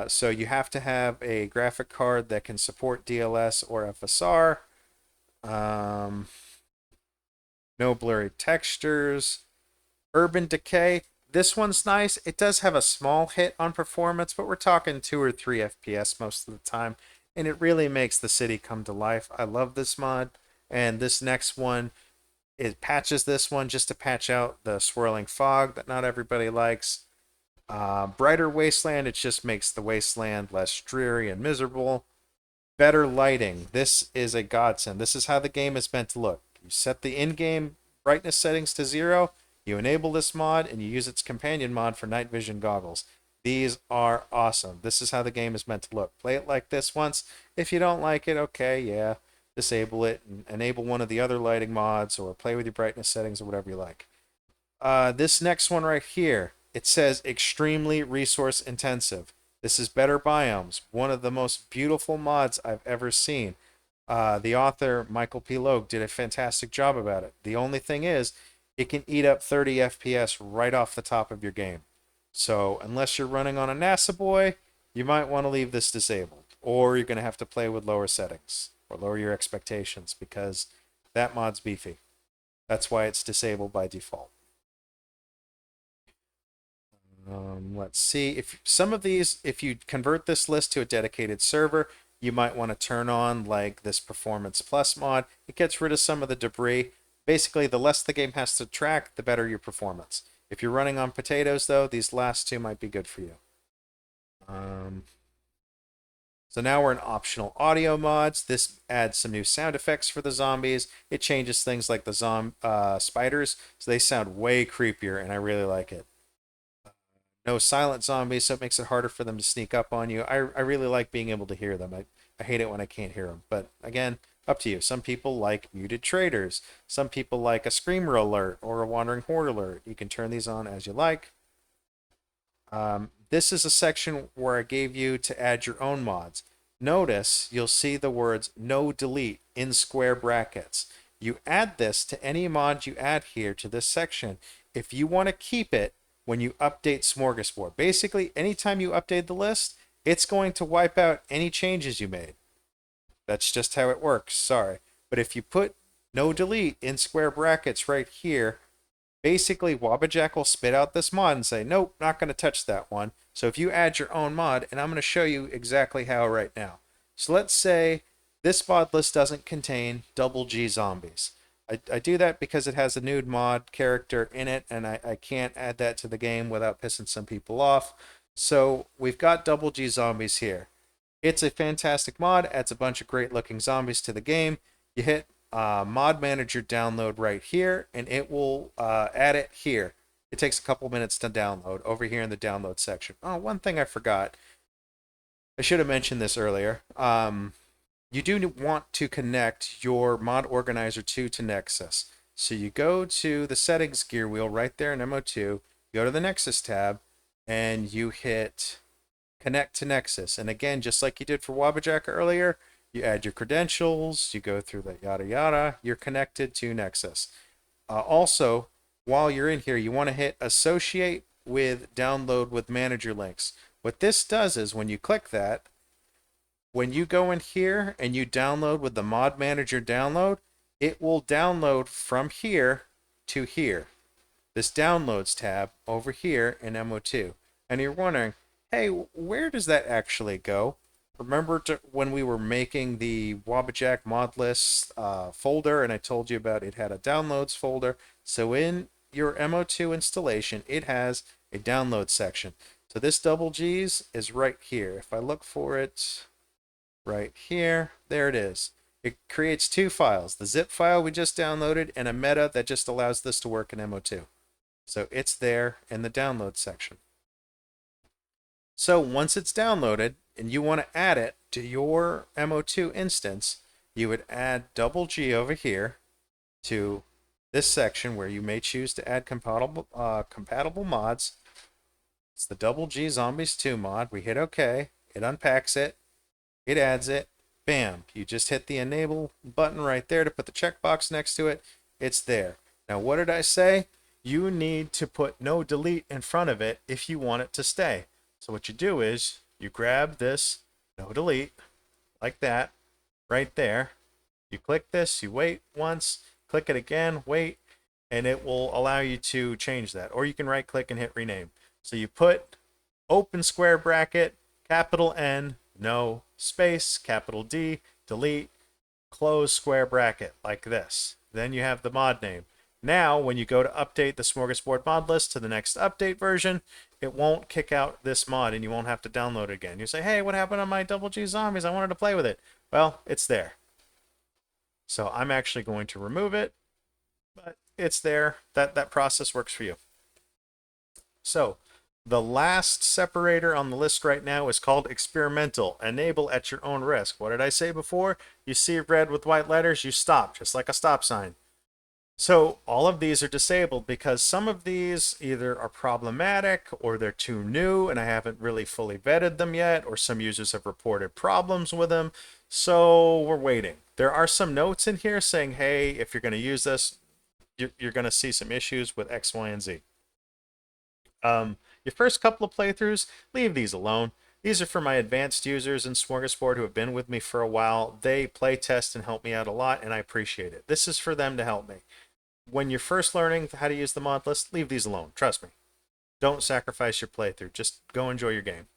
So you have to have a graphic card that can support DLS or FSR. No blurry textures. Urban Decay. This one's nice. It does have a small hit on performance, but we're talking 2 or 3 FPS most of the time, and it really makes the city come to life. I love this mod, and this next one, it patches this one just to patch out the swirling fog that not everybody likes. Brighter Wasteland, it just makes the wasteland less dreary and miserable. Better lighting. This is a godsend. This is how the game is meant to look. You set the in-game brightness settings to 0, you enable this mod, and you use its companion mod for night vision goggles. These are awesome. This is how the game is meant to look. Play it like this once. If you don't like it, okay, yeah, disable it and enable one of the other lighting mods or play with your brightness settings or whatever you like. This next one right here, it says extremely resource intensive. This is Better Biomes, one of the most beautiful mods I've ever seen. The author, Michael P. Logue, did a fantastic job about it. The only thing is, it can eat up 30 FPS right off the top of your game. So unless you're running on a NASA boy, you might want to leave this disabled. Or you're going to have to play with lower settings or lower your expectations because that mod's beefy. That's why it's disabled by default. Let's see. If some of these, if you convert this list to a dedicated server, you might want to turn on like this Performance Plus mod. It gets rid of some of the debris. Basically, the less the game has to track, the better your performance. If you're running on potatoes, though, these last two might be good for you. So now we're in optional audio mods. This adds some new sound effects for the zombies. It changes things like the spiders, so they sound way creepier, and I really like it. No silent zombies, so it makes it harder for them to sneak up on you. I really like being able to hear them. I hate it when I can't hear them. But again, up to you. Some people like muted traders. Some people like a screamer alert or a wandering horde alert. You can turn these on as you like. This is a section where I gave you to add your own mods. Notice you'll see the words no delete in square brackets. You add this to any mod you add here to this section if you want to keep it when you update Smorgasbord. Basically, anytime you update the list, it's going to wipe out any changes you made. That's just how it works, sorry. But if you put no delete in square brackets right here, basically Wabbajack will spit out this mod and say, nope, not going to touch that one. So if you add your own mod, and I'm going to show you exactly how right now. So let's say this mod list doesn't contain double G zombies. I do that because it has a nude mod character in it, and I can't add that to the game without pissing some people off. So we've got double G zombies here. It's a fantastic mod, adds a bunch of great looking zombies to the game. You hit mod manager download right here, and it will add it here. It takes a couple minutes to download over here in the download section. Oh, one thing I forgot. I should have mentioned this earlier. You do want to connect your ModOrganizer2 to Nexus. So you go to the settings gear wheel right there in MO2, go to the Nexus tab, and you hit connect to Nexus. And again, just like you did for Wabbajack earlier, you add your credentials, you go through the yada yada, you're connected to Nexus. Also, while you're in here, you want to hit associate with download with manager links. What this does is when you click that, when you go in here and you download with the mod manager download, it will download from here to here. This downloads tab over here in MO2. And you're wondering, hey, where does that actually go? Remember when we were making the Wabbajack Mod List folder, and I told you about it had a downloads folder. So in your MO2 installation, it has a download section. So this double G's is right here. If I look for it right here, there it is. It creates two files, the zip file we just downloaded and a meta that just allows this to work in MO2. So it's there in the download section. So once it's downloaded and you want to add it to your MO2 instance, you would add double G over here to this section where you may choose to add compatible mods. It's the double G Zombies 2 mod. We hit OK. It unpacks it. It adds it. Bam. You just hit the enable button right there to put the checkbox next to it. It's there. Now, what did I say? You need to put no delete in front of it if you want it to stay. So what you do is you grab this no delete like that right there. You click this, you wait once, click it again, wait, and it will allow you to change that. Or you can right click and hit rename. So you put open square bracket, capital N, no space, capital D, delete, close square bracket like this. Then you have the mod name. Now, when you go to update the Smorgasbord mod list to the next update version, it won't kick out this mod and you won't have to download it again. You say, hey, what happened on my double G zombies? I wanted to play with it. Well, it's there. So I'm actually going to remove it, but it's there. That process works for you. So the last separator on the list right now is called experimental. Enable at your own risk. What did I say before? You see red with white letters, you stop, just like a stop sign. So all of these are disabled because some of these either are problematic or they're too new and I haven't really fully vetted them yet, or some users have reported problems with them. So we're waiting. There are some notes in here saying, hey, if you're going to use this, you're going to see some issues with X, Y, and Z. Your first couple of playthroughs, leave these alone. These are for my advanced users in Smorgasbord who have been with me for a while. They play test and help me out a lot, and I appreciate it. This is for them to help me. When you're first learning how to use the mod list, leave these alone. Trust me. Don't sacrifice your playthrough. Just go enjoy your game.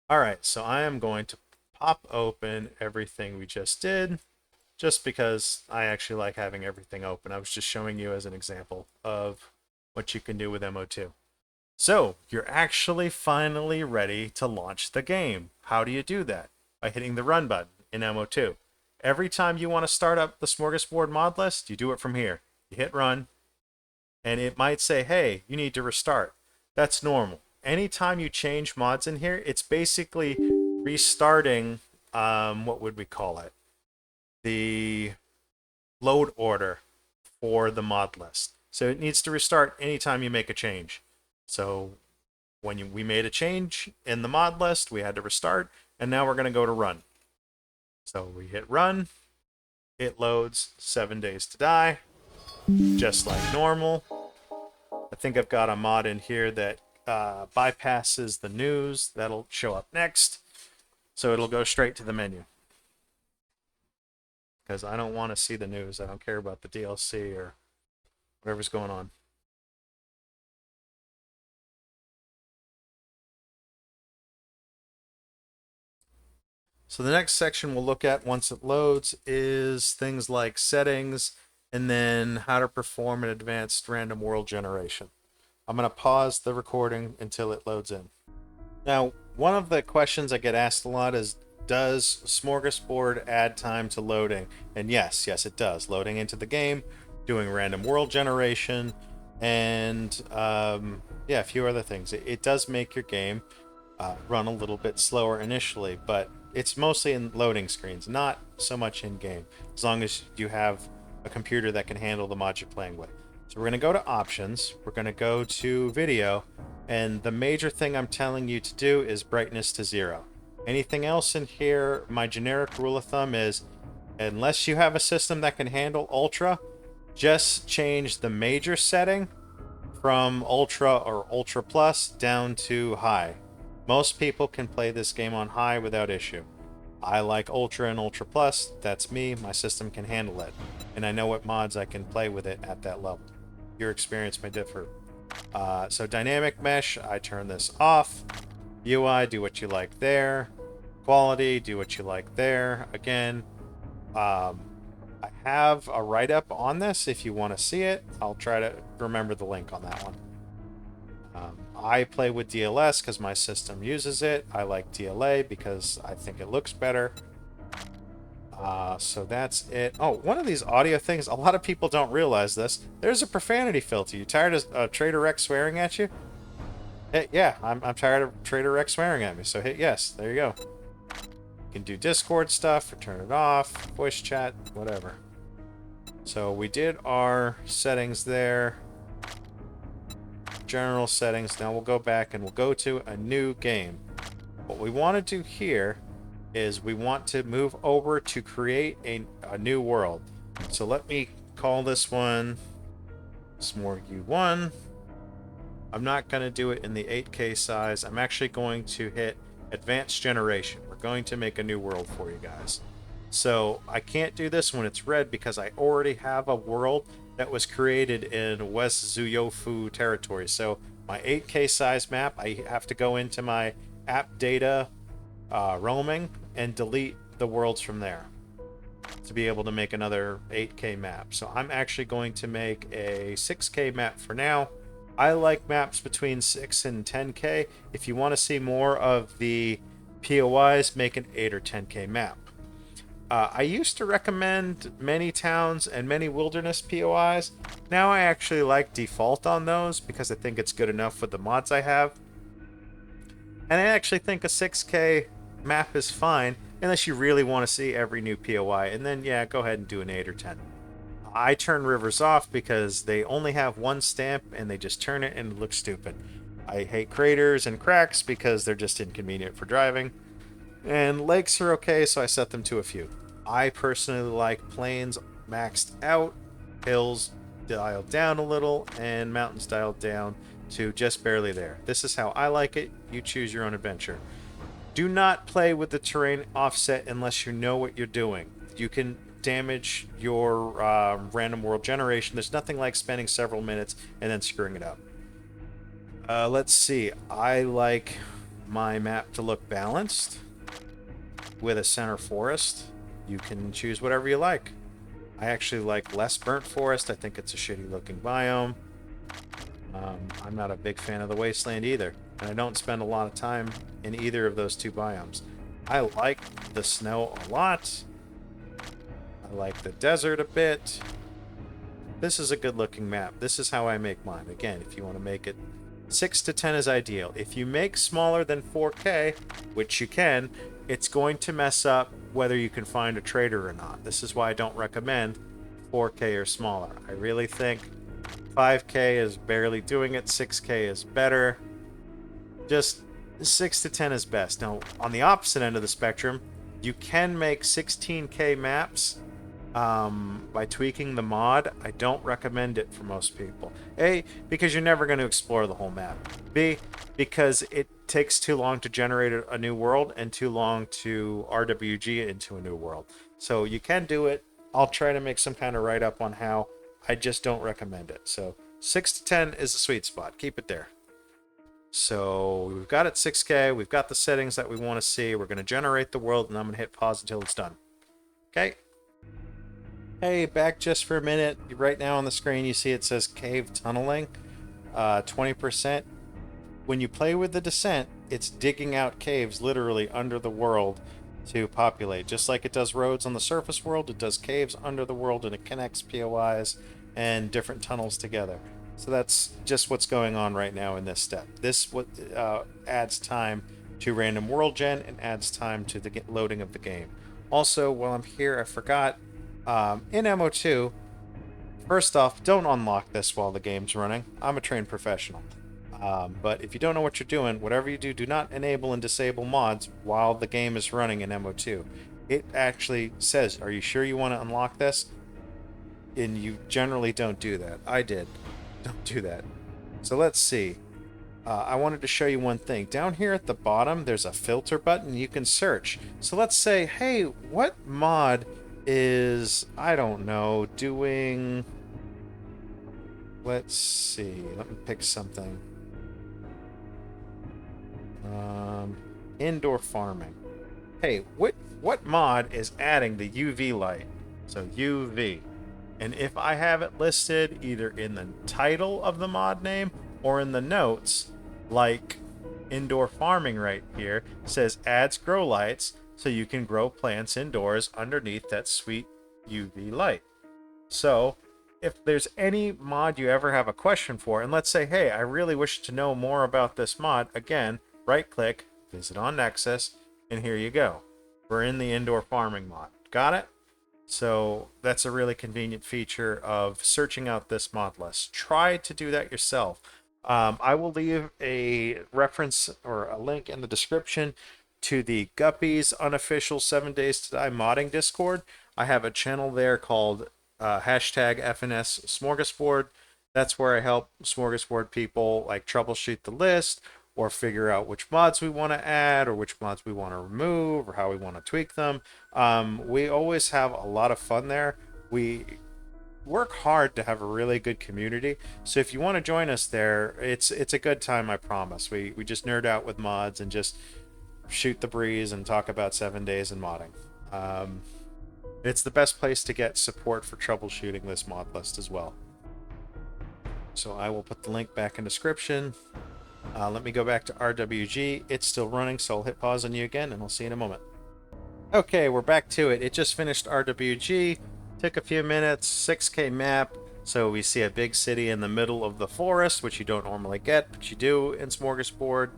All right, so I am going to pop open everything we just did, just because I actually like having everything open. I was just showing you as an example of what you can do with MO2. So you're actually finally ready to launch the game. How do you do that? By hitting the run button in MO2. Every time you want to start up the Smorgasbord Mod List, you do it from here. You hit run, and it might say, hey, you need to restart. That's normal. Anytime you change mods in here, it's basically restarting, what would we call it? The load order for the mod list. So it needs to restart anytime you make a change. So when we made a change in the mod list, we had to restart, and now we're going to go to run. So we hit run, it loads 7 days to die, just like normal. I think I've got a mod in here that bypasses the news. That'll show up next. So it'll go straight to the menu. Because I don't want to see the news. I don't care about the DLC or whatever's going on. So the next section we'll look at once it loads is things like settings and then how to perform an advanced random world generation. I'm going to pause the recording until it loads in. Now, one of the questions I get asked a lot is, does Smorgasbord add time to loading? And yes, it does. Loading into the game, doing random world generation, and yeah, a few other things. It does make your game run a little bit slower initially, but it's mostly in loading screens, not so much in game, as long as you have a computer that can handle the mod you're playing with. So we're going to go to options, we're going to go to video, and the major thing I'm telling you to do is brightness to 0. Anything else in here, my generic rule of thumb is, unless you have a system that can handle ultra, just change the major setting from ultra or ultra plus down to high. Most people can play this game on high without issue. I like ultra and ultra plus. That's me. My system can handle it. And I know what mods I can play with it at that level. Your experience may differ. So dynamic mesh, I turn this off. UI, do what you like there. Quality, do what you like there. Again, I have a write-up on this if you want to see it. I'll try to remember the link on that one. I play with DLS because my system uses it. I like DLA because I think it looks better. So that's it. Oh, one of these audio things, a lot of people don't realize this. There's a profanity filter. You tired of Trader Rex swearing at you? Yeah, I'm tired of Trader Rex swearing at me, so hit yes. There you go. You can do Discord stuff or turn it off, voice chat, whatever. So we did our settings there. General settings. Now we'll go back and we'll go to a new game. What we want to do here is we want to move over to create a new world. So let me call this one Smorgu1. I'm not going to do it in the 8K size. I'm actually going to hit advanced generation. We're going to make a new world for you guys. So I can't do this when it's red because I already have a world that was created in West Zuyofu territory. So my 8K size map, I have to go into my app data roaming and delete the worlds from there to be able to make another 8K map. So I'm actually going to make a 6K map for now. I like maps between 6 and 10K. If you want to see more of the POIs, make an 8 or 10K map. I used to recommend many towns and many wilderness POIs. Now I actually like default on those because I think it's good enough with the mods I have. And I actually think a 6K map is fine unless you really want to see every new POI. And then, yeah, go ahead and do an 8 or 10. I turn rivers off because they only have one stamp and they just turn it and it looks stupid. I hate craters and cracks because they're just inconvenient for driving. And lakes are okay, so I set them to a few. I personally like plains maxed out, hills dialed down a little, and mountains dialed down to just barely there. This is how I like it. You choose your own adventure. Do not play with the terrain offset unless you know what you're doing. You can damage your random world generation. There's nothing like spending several minutes and then screwing it up. Let's see. I like my map to look balanced with a center forest. You can choose whatever you like. I actually like less burnt forest. I think it's a shitty looking biome. I'm not a big fan of the wasteland either, and I don't spend a lot of time in either of those two biomes. I like the snow a lot. I like the desert a bit. This is a good looking map. This is how I make mine. Again, if you want to make it 6 to 10 is ideal. If you make smaller than 4K, which you can, it's going to mess up whether you can find a trader or not. This is why I don't recommend 4K or smaller. I really think 5K is barely doing it. 6K is better. Just 6 to 10 is best. Now, on the opposite end of the spectrum, you can make 16K maps by tweaking the mod. I don't recommend it for most people. A, because you're never going to explore the whole map. B, because it takes too long to generate a new world and too long to RWG into a new world. So you can do it. I'll try to make some kind of write-up on how. I just don't recommend it. So 6 to 10 is the sweet spot. Keep it there. So we've got it 6K. We've got the settings that we want to see. We're going to generate the world, and I'm going to hit pause until it's done. Okay. Hey, back just for a minute. Right now on the screen, you see it says cave tunneling, 20%. When you play with the descent, it's digging out caves literally under the world to populate. Just like it does roads on the surface world, it does caves under the world, and it connects POIs and different tunnels together. So that's just what's going on right now in this step. This adds time to random world gen and adds time to the loading of the game. Also, while I'm here, I forgot, in MO2, first off, don't unlock this while the game's running. I'm a trained professional. But if you don't know what you're doing, whatever you do, do not enable and disable mods while the game is running in MO2. It actually says, are you sure you want to unlock this? And you generally don't do that. I did. Don't do that. So let's see. I wanted to show you one thing. Down here at the bottom, there's a filter button. You can search. So let's say, hey, what mod is, I don't know, doing... Let's see. Let me pick something. Indoor farming. Hey, what mod is adding the UV light? So UV. And if I have it listed either in the title of the mod name or in the notes, like indoor farming right here, says adds grow lights so you can grow plants indoors underneath that sweet UV light. So if there's any mod you ever have a question for, and let's say, hey, I really wish to know more about this mod, again, right click, visit on Nexus, and here you go. We're in the indoor farming mod. Got it? So that's a really convenient feature of searching out this mod list. Try to do that yourself. I will leave a reference or a link in the description to the Guppies unofficial 7 Days to Die modding Discord. I have a channel there called hashtag FNS Smorgasbord. That's where I help Smorgasbord people like troubleshoot the list or figure out which mods we want to add or which mods we want to remove or how we want to tweak them. We always have a lot of fun there. We work hard to have a really good community. So if you want to join us there, it's a good time, I promise. We just nerd out with mods and just shoot the breeze and talk about 7 days in modding. It's the best place to get support for troubleshooting this mod list as well. So I will put the link back in description. Let me go back to RWG. It's still running, so I'll hit pause on you again, and I'll see you in a moment. Okay, we're back to it. It just finished RWG. Took a few minutes. 6K map. So we see a big city in the middle of the forest, which you don't normally get, but you do in Smorgasbord.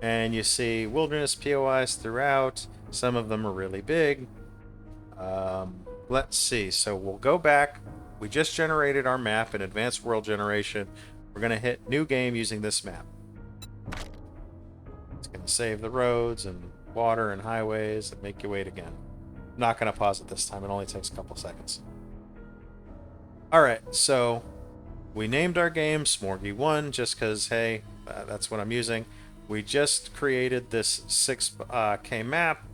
And you see wilderness POIs throughout. Some of them are really big. Let's see. So we'll go back. We just generated our map in Advanced World Generation. We're going to hit New Game using this map. It's going to save the roads and water and highways and make you wait again. I'm not going to pause it this time. It only takes a couple seconds. Alright, so we named our game Smorgy1 just because, hey, that's what I'm using. We just created this 6K map.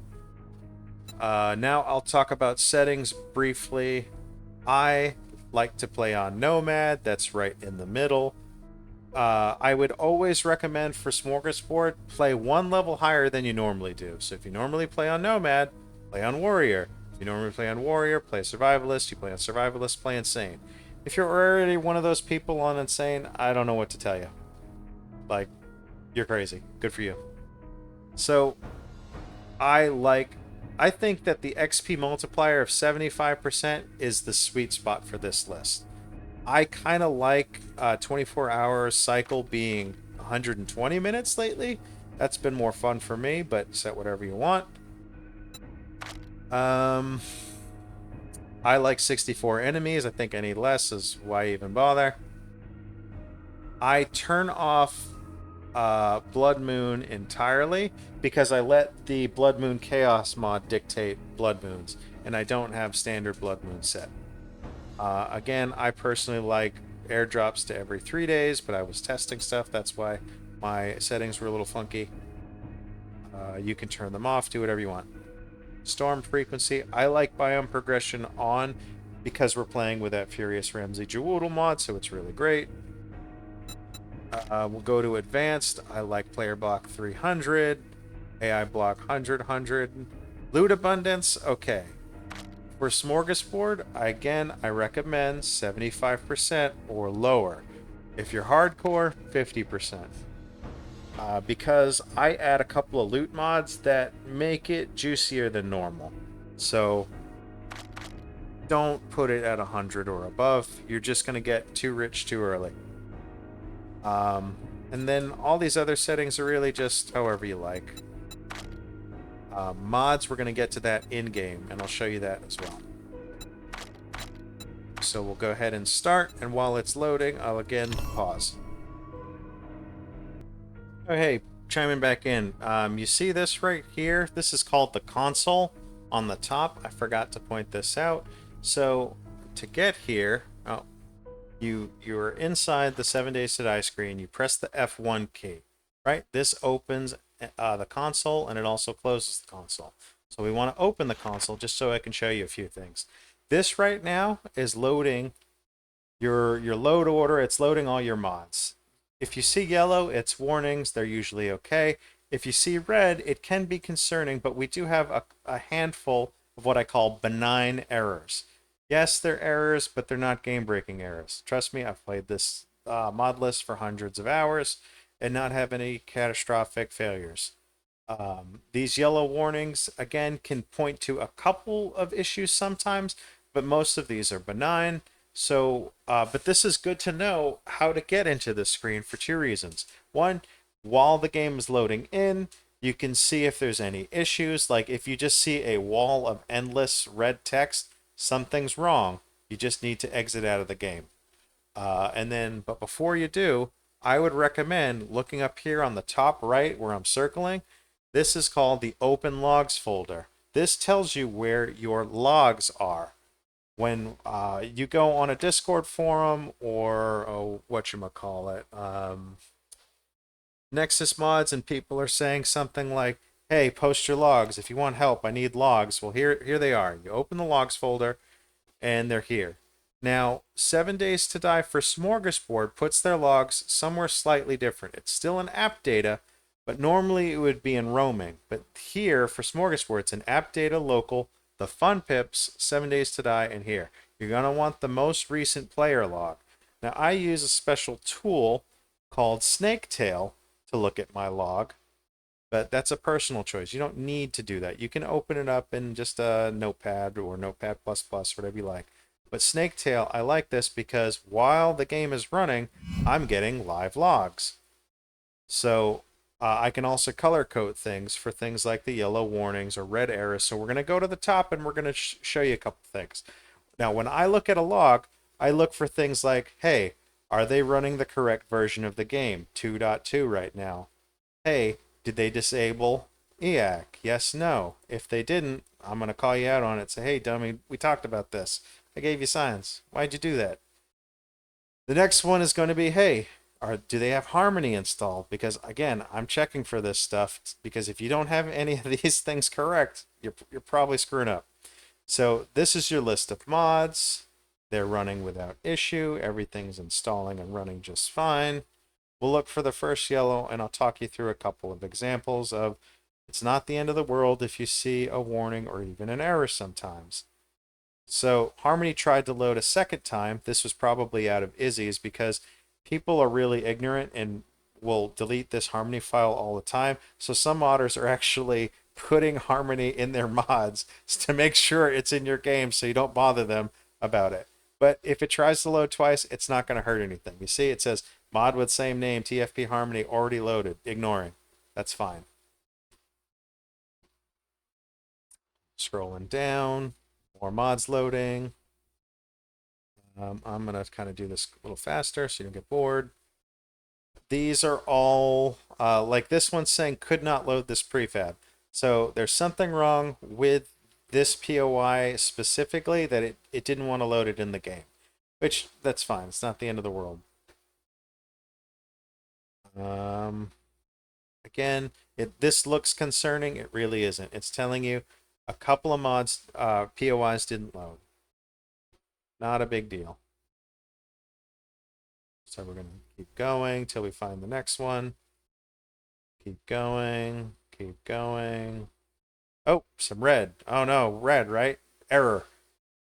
Now I'll talk about settings briefly. I like to play on Nomad. That's right in the middle. I would always recommend for Smorgasbord, play one level higher than you normally do. So if you normally play on Nomad, play on Warrior. If you normally play on Warrior, play Survivalist. You play on Survivalist, play Insane. If you're already one of those people on Insane, I don't know what to tell you. Like, you're crazy. Good for you. So, I think that the XP multiplier of 75% is the sweet spot for this list. I kind of like 24-hour cycle being 120 minutes lately. That's been more fun for me, but set whatever you want. I like 64 enemies. I think any less is why even bother. I turn off Blood Moon entirely because I let the Blood Moon Chaos mod dictate Blood Moons, and I don't have standard Blood Moon set. Again, I personally like airdrops to every 3 days, but I was testing stuff. That's why my settings were a little funky. You can turn them off, do whatever you want. Storm frequency, I like biome progression on because we're playing with that Furious Ramsey Jawoodle mod, so it's really great. We'll go to advanced. I like player block 300, AI block 100. Loot abundance, okay. For Smorgasbord, I recommend 75% or lower. If you're hardcore, 50%. Because I add a couple of loot mods that make it juicier than normal. So don't put it at 100 or above. You're just going to get too rich too early. And then all these other settings are really just however you like. Mods, we're going to get to that in-game, and I'll show you that as well. So we'll go ahead and start, and while it's loading, I'll again pause. Oh, hey, chiming back in. You see this right here? This is called the console on the top. I forgot to point this out. So to get here, you're inside the 7 Days to Die screen. You press the F1 key, right? This opens the console, and it also closes the console. So we want to open the console just so I can show you a few things. This right now is loading your load order. It's loading all your mods. If you see yellow, it's warnings. They're usually okay. If you see red, it can be concerning, but we do have a handful of what I call benign errors. Yes, they're errors, but they're not game-breaking errors. Trust me, I've played this mod list for hundreds of hours and not have any catastrophic failures. These yellow warnings, again, can point to a couple of issues sometimes, but most of these are benign. So, but this is good to know how to get into this screen for two reasons. One, while the game is loading in, you can see if there's any issues. Like if you just see a wall of endless red text, something's wrong. You just need to exit out of the game. But before you do, I would recommend looking up here on the top right where I'm circling. This is called the Open Logs folder. This tells you where your logs are. When you go on a Discord forum or whatchamacallit, NexusMods, and people are saying something like, hey, post your logs. If you want help, I need logs. Well, here they are. You open the logs folder, and they're here. Now, 7 Days to Die for Smorgasbord puts their logs somewhere slightly different. It's still in app data, but normally it would be in roaming. But here, for Smorgasbord, it's in app data local, the fun pips, 7 Days to Die, and here. You're going to want the most recent player log. Now, I use a special tool called Snaketail to look at my log, but that's a personal choice. You don't need to do that. You can open it up in just a Notepad or Notepad++, whatever you like. But Snaketail, I like this because while the game is running, I'm getting live logs. So I can also color code things for things like the yellow warnings or red errors. So we're going to go to the top and we're going to show you a couple things. Now, when I look at a log, I look for things like, hey, are they running the correct version of the game? 2.2 right now. Hey, did they disable EAC? Yes, no. If they didn't, I'm going to call you out on it. Say, hey, dummy, we talked about this. I gave you signs. Why'd you do that? The next one is going to be, hey, do they have Harmony installed? Because, again, I'm checking for this stuff. Because if you don't have any of these things correct, you're probably screwing up. So this is your list of mods. They're running without issue. Everything's installing and running just fine. We'll look for the first yellow, and I'll talk you through a couple of examples of it's not the end of the world if you see a warning or even an error sometimes. So Harmony tried to load a second time. This was probably out of Izzy's because people are really ignorant and will delete this Harmony file all the time. So some modders are actually putting Harmony in their mods to make sure it's in your game so you don't bother them about it. But if it tries to load twice, it's not going to hurt anything. You see, it says mod with same name, TFP Harmony already loaded. Ignoring. That's fine. Scrolling down, more mods loading. I'm going to kind of do this a little faster so you don't get bored. These are all, like this one's saying could not load this prefab. So there's something wrong with this POI specifically that it didn't want to load it in the game. Which, that's fine. It's not the end of the world. Again, this looks concerning. It really isn't. It's telling you a couple of mods, POIs didn't load. Not a big deal. So we're going to keep going till we find the next one. Keep going. Keep going. Oh, some red. Oh no, red, right? Error.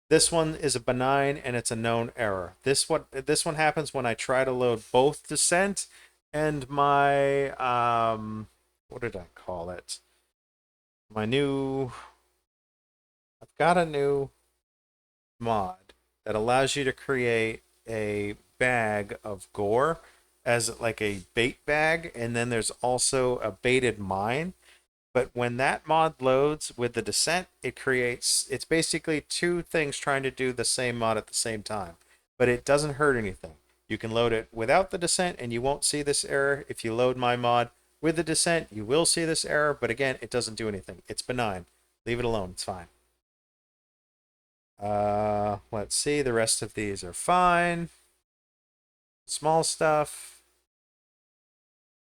This one is a benign and it's a known error. This one happens when I try to load both Descent and my what did I call it? My new I've got a new mod that allows you to create a bag of gore as like a bait bag, and then there's also a baited mine. But when that mod loads with the Descent, it's basically two things trying to do the same mod at the same time. But it doesn't hurt anything. You can load it without the Descent and you won't see this error. If you load my mod with the Descent, you will see this error, but again, it doesn't do anything. It's benign. Leave it alone, it's fine. Let's see, the rest of these are fine. Small stuff.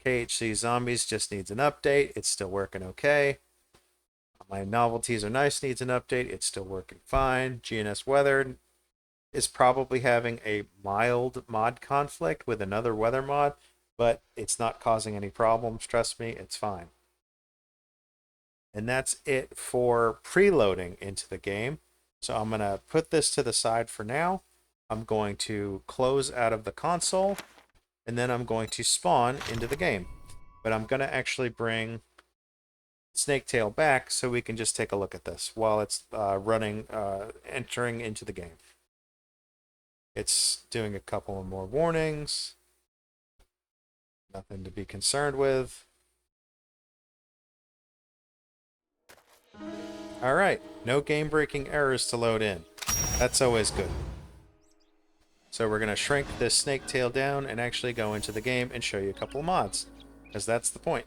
KHC Zombies just needs an update. It's still working okay. My Novelties Are Nice needs an update. It's still working fine. GNS Weather is probably having a mild mod conflict with another weather mod, but it's not causing any problems. Trust me, it's fine. And that's it for preloading into the game. So I'm going to put this to the side for now. I'm going to close out of the console, and then I'm going to spawn into the game. But I'm going to actually bring Snaketail back so we can just take a look at this while it's entering into the game. It's doing a couple of more warnings. Nothing to be concerned with. All right, no game-breaking errors to load in. That's always good. So we're going to shrink this Snaketail down and actually go into the game and show you a couple of mods, because that's the point.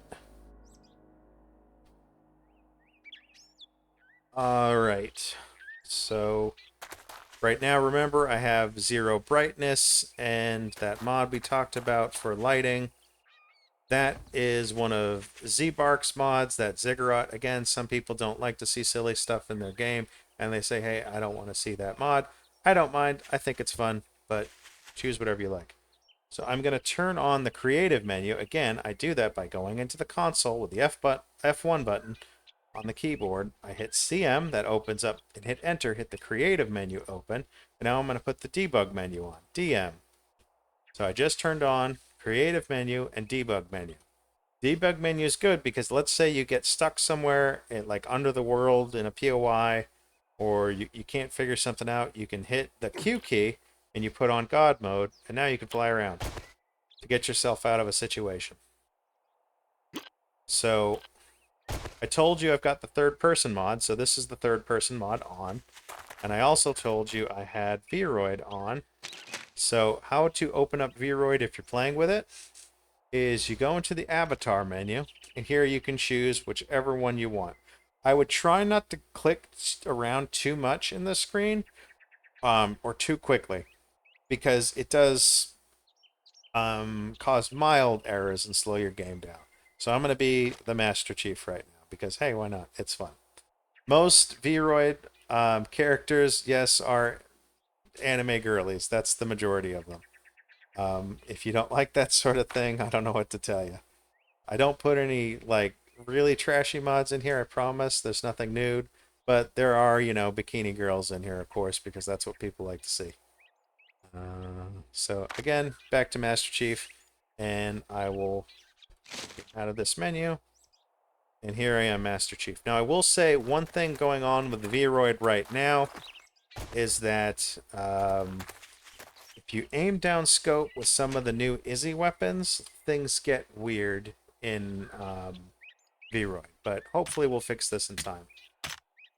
All right, so right now, remember, I have 0 brightness, and that mod we talked about for lighting. That is one of Z-Bark's mods, that Ziggurat. Again, some people don't like to see silly stuff in their game, and they say, hey, I don't want to see that mod. I don't mind. I think it's fun, but choose whatever you like. So I'm going to turn on the creative menu. Again, I do that by going into the console with the F1 button on the keyboard. I hit CM, that opens up, and hit enter, hit the creative menu open. And now I'm going to put the debug menu on, DM. So I just turned on creative menu and debug menu. Debug menu is good because let's say you get stuck somewhere like under the world in a POI, or you can't figure something out, you can hit the Q key and you put on God mode, and now you can fly around to get yourself out of a situation. So I told you I've got the third person mod, so this is the third person mod on. And I also told you I had VRoid on. So how to open up VRoid if you're playing with it is you go into the avatar menu, and here you can choose whichever one you want. I would try not to click around too much in the screen, or too quickly, because it does cause mild errors and slow your game down. So I'm going to be the Master Chief right now, because hey, why not? It's fun. Most VRoid characters, yes, are anime girlies. That's the majority of them. If you don't like that sort of thing, I don't know what to tell you. I don't put any like really trashy mods in here, I promise. There's nothing nude. But there are, you know, bikini girls in here, of course, because that's what people like to see. So again, back to Master Chief, and I will get out of this menu. And here I am, Master Chief. Now, I will say one thing going on with the VRoid right now is that if you aim down scope with some of the new Izzy weapons, things get weird in VRoid. But hopefully we'll fix this in time.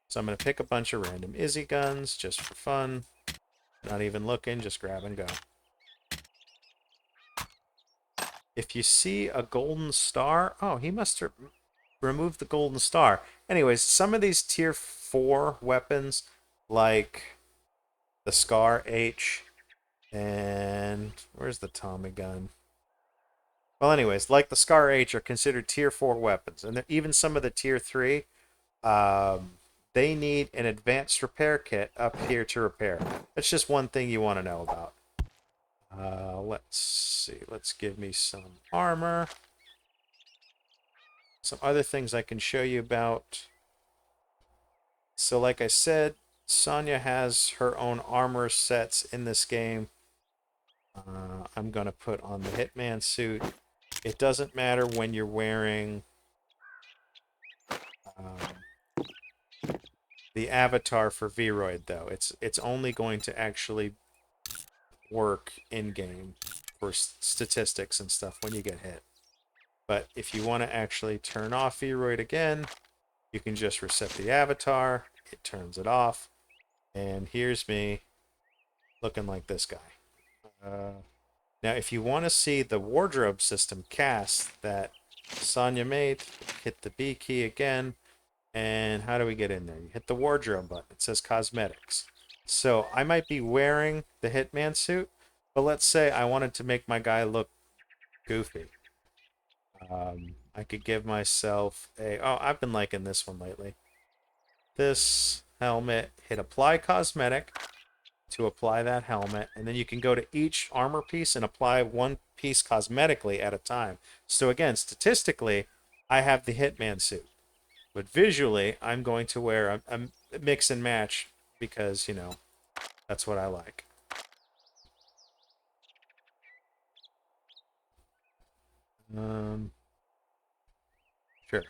So I'm going to pick a bunch of random Izzy guns just for fun. Not even looking, just grab and go. If you see a golden star... Oh, he must have removed the golden star. Anyways, some of these tier 4 weapons, like the Scar H, and... Where's the Tommy gun? Well, anyways, like the Scar H are considered tier 4 weapons. And even some of the tier 3... they need an advanced repair kit up here to repair. That's just one thing you want to know about. Let's see. Let's give me some armor. Some other things I can show you about. So like I said, Sonya has her own armor sets in this game. I'm going to put on the Hitman suit. It doesn't matter when you're wearing... the avatar for VRoid, though. It's only going to actually work in-game for statistics and stuff when you get hit. But if you want to actually turn off VRoid again, you can just reset the avatar. It turns it off. And here's me looking like this guy. Now, if you want to see the wardrobe system cast that Sonya made, hit the B key again. And how do we get in there? You hit the wardrobe button. It says cosmetics. So I might be wearing the Hitman suit, but let's say I wanted to make my guy look goofy. I could give myself a... Oh, I've been liking this one lately. This helmet, hit apply cosmetic to apply that helmet, and then you can go to each armor piece and apply one piece cosmetically at a time. So again, statistically, I have the Hitman suit. But visually, I'm going to wear a mix and match because, you know, that's what I like. Sure.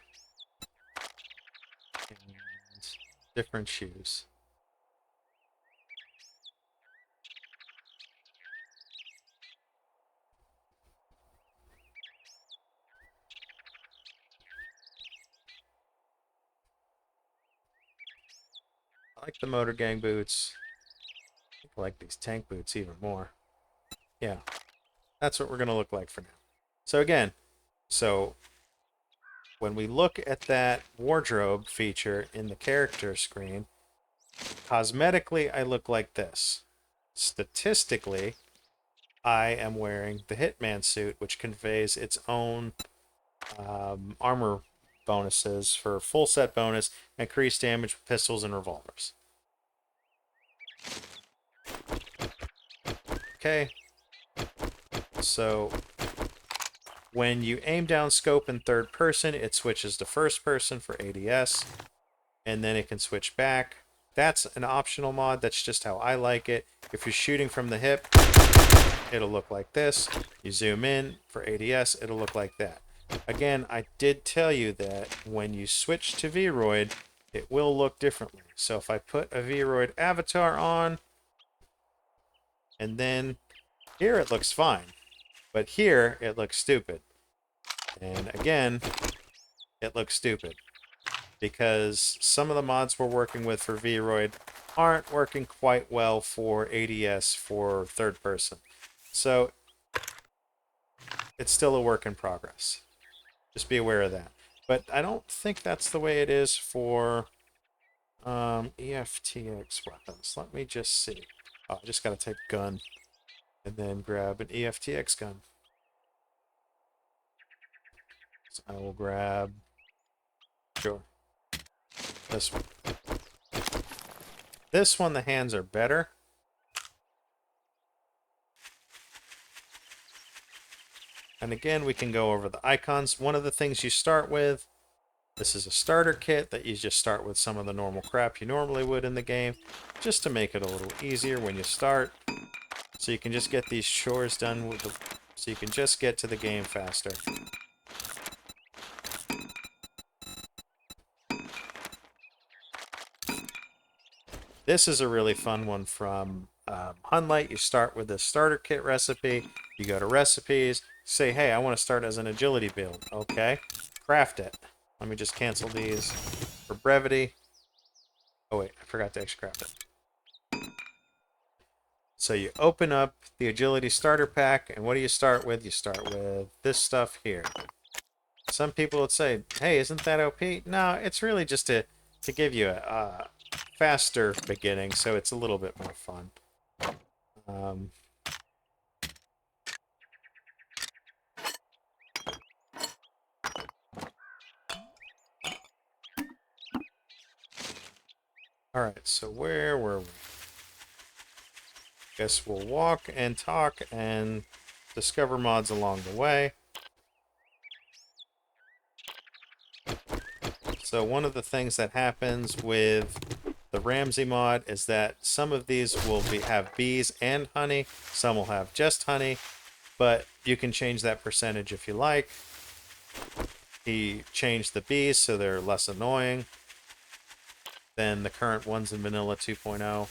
And different shoes. I like the motor gang boots. I like these tank boots even more. Yeah, that's what we're going to look like for now. So again, when we look at that wardrobe feature in the character screen, cosmetically I look like this. Statistically, I am wearing the Hitman suit, which conveys its own armor bonuses for full set bonus, increased damage with pistols and revolvers. Okay, so when you aim down scope in third person, it switches to first person for ADS, and then it can switch back. That's an optional mod. That's just how I like it. If you're shooting from the hip, it'll look like this. You zoom in for ADS, it'll look like that. Again, I did tell you that when you switch to VRoid, it will look differently. So if I put a VRoid avatar on, and then here it looks fine, but here it looks stupid. And again, it looks stupid because some of the mods we're working with for VRoid aren't working quite well for ADS for third person. So it's still a work in progress. Just be aware of that. But I don't think that's the way it is for EFTX weapons. Let me just see. Oh, I just got to type gun and then grab an EFTX gun. So I will grab, sure, this one. This one, the hands are better. And again, we can go over the icons. One of the things you start with This is a starter kit that you just start with some of the normal crap you normally would in the game, just to make it a little easier when you start. So you can just get these chores done with the, so you can just get to the game faster. This is a really fun one from Hunlight. You start with the starter kit recipe. You go to recipes. Say, hey, I want to start as an agility build. Okay, craft it. Let me just cancel these for brevity. Oh wait, I forgot to extract it. So you open up the agility starter pack, and what do you start with? You start with this stuff here. Some people would say, hey, isn't that OP? No, it's really just to give you a faster beginning, so it's a little bit more fun. Alright, so where were we? Guess we'll walk and talk and discover mods along the way. So one of the things that happens with the Ramsey mod is that some of these will have bees and honey, some will have just honey, but you can change that percentage if you like. He changed the bees so they're less annoying than the current ones in Vanilla 2.0.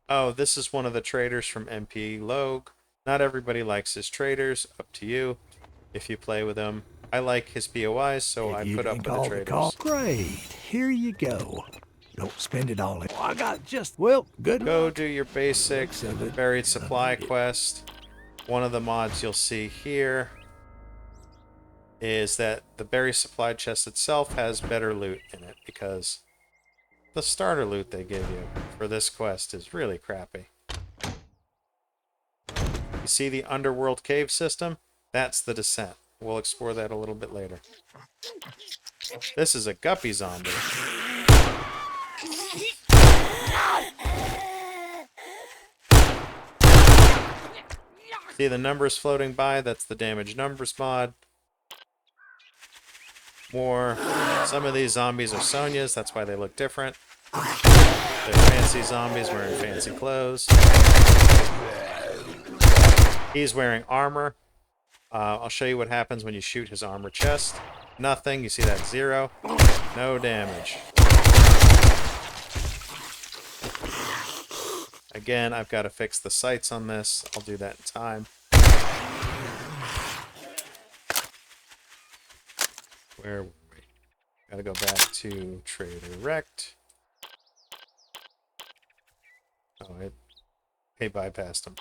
Oh, this is one of the traders from MP Log. Not everybody likes his traders. Up to you if you play with them. I like his POIs, so I put up with the traders. Great, here you go. Don't spend it all. I got just, well, good. Go do your basic buried supply quest. One of the mods you'll see here is that the buried supply chest itself has better loot in it, because the starter loot they give you for this quest is really crappy. You see the underworld cave system? That's the descent. We'll explore that a little bit later. This is a guppy zombie. See the numbers floating by? That's the damage numbers mod. More. Some of these zombies are Sonias, that's why they look different. They're fancy zombies wearing fancy clothes. He's wearing armor. I'll show you what happens when you shoot his armor chest. Nothing. You see that 0? No damage. Again, I've got to fix the sights on this. I'll do that in time. Where were we? Gotta go back to Trader Rect. Oh, it bypassed him.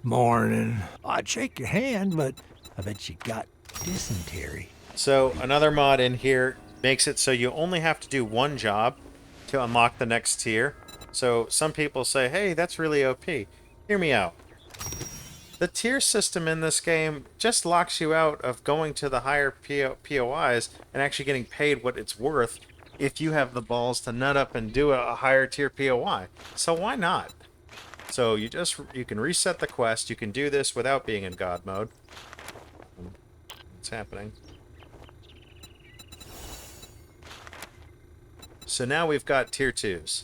Morning. I'd shake your hand, but I bet you got dysentery. So another mod in here makes it so you only have to do one job to unlock the next tier. So some people say, hey, that's really OP. Hear me out. The tier system in this game just locks you out of going to the higher POIs and actually getting paid what it's worth if you have the balls to nut up and do a higher tier POI. So why not? So you can reset the quest. You can do this without being in God mode. What's happening? So now we've got tier 2s.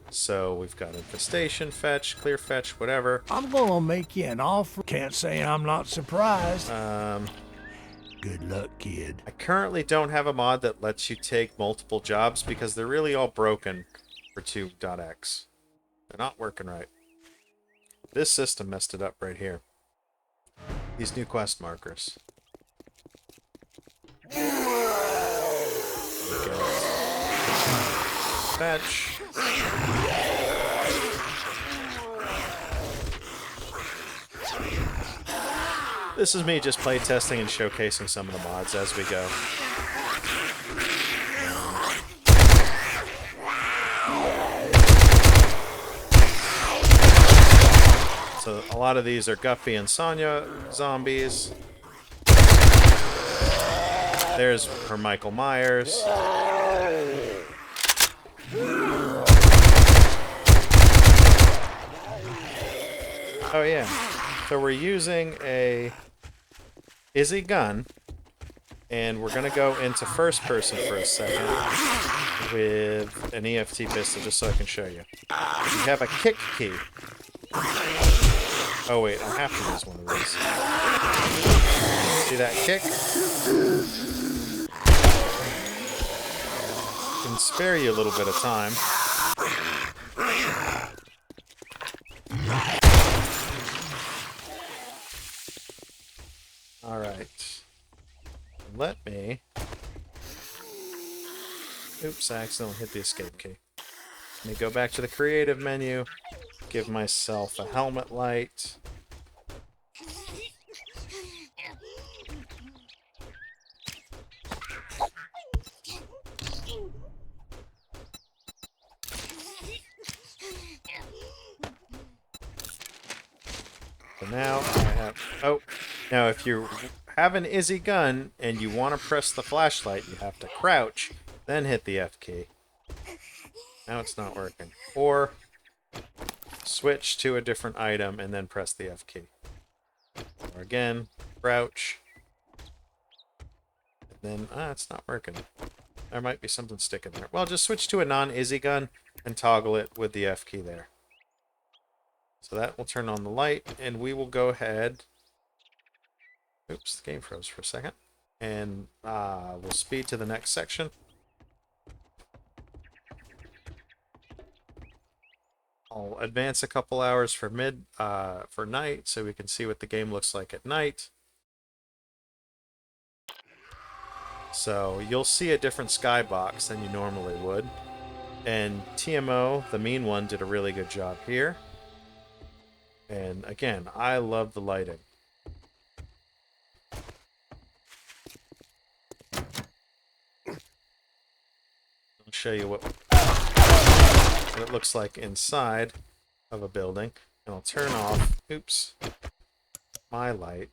So we've got infestation, fetch, clear fetch, whatever. I'm gonna make you an offer. Can't say I'm not surprised. Good luck, kid. I currently don't have a mod that lets you take multiple jobs because they're really all broken for 2.x. They're not working right. This system messed it up right here. These new quest markers. Fetch. This is me just playtesting and showcasing some of the mods as we go. So a lot of these are Guppy and Sonya zombies. There's her Michael Myers. Oh yeah. So we're using a Izzy gun, and we're gonna go into first person for a second with an EFT pistol, just so I can show you. We have a kick key. Oh wait, I have to use one of these. See that kick? Can spare you a little bit of time. Alright. Let me... Oops, I accidentally hit the escape key. Let me go back to the creative menu, give myself a helmet light. So now I have... Oh, now if you have an Izzy gun and you want to press the flashlight, you have to crouch, then hit the F key. Now it's not working. Or switch to a different item and then press the F key. Or again, crouch. And then, it's not working. There might be something sticking there. Well, just switch to a non-Izzy gun and toggle it with the F key there. So that will turn on the light, and we will go ahead... Oops, the game froze for a second. And we'll speed to the next section. I'll advance a couple hours for for night, so we can see what the game looks like at night. So you'll see a different skybox than you normally would. And TMO, the mean one, did a really good job here. And again, I love the lighting. I'll show you what it looks like inside of a building. And I'll turn off, oops, my light,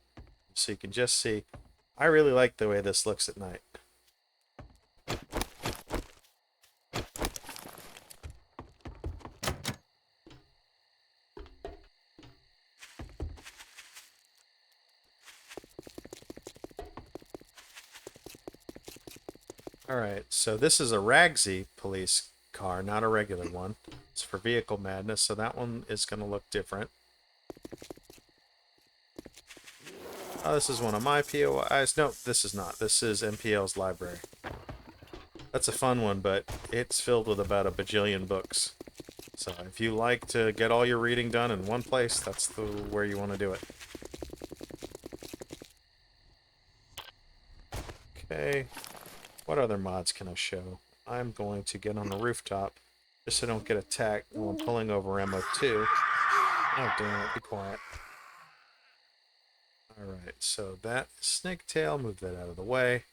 so you can just see. I really like the way this looks at night. Alright, so this is a RWG police car, not a regular one. It's for Vehicle Madness, so that one is going to look different. Oh, this is one of my POIs. No, this is not. This is MPL's library. That's a fun one, but it's filled with about a bajillion books. So if you like to get all your reading done in one place, that's where you want to do it. Okay. What other mods can I show? I'm going to get on the rooftop just so I don't get attacked while I'm pulling over MO2. Oh, damn it. Be quiet. Alright, so that is Snaketail. Move that out of the way.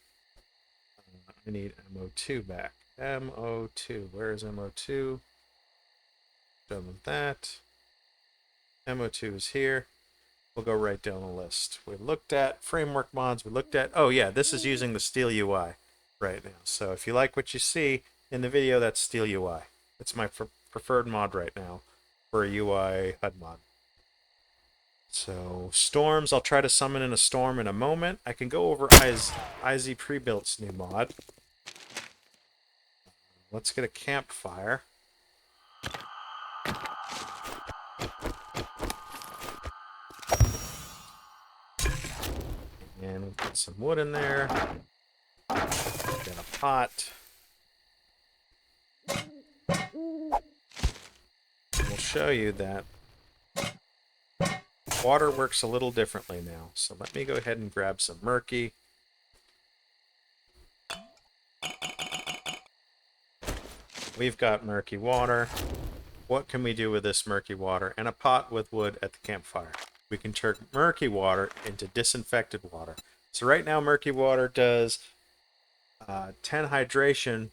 I need MO2 back. MO2. Where is MO2? Done with that. MO2 is here. We'll go right down the list. We looked at framework mods. We looked at... Oh, yeah, this is using the Steel UI right now. So if you like what you see in the video, that's Steel UI. It's my preferred mod right now for a UI HUD mod. So, storms, I'll try to summon in a storm in a moment. I can go over IZ Pre-Built's new mod. Let's get a campfire. And we'll put some wood in there. Get a pot. We'll show you that water works a little differently now. So let me go ahead and grab some murky. We've got murky water. What can we do with this murky water and a pot with wood at the campfire? We can turn murky water into disinfected water. So right now murky water does 10 hydration,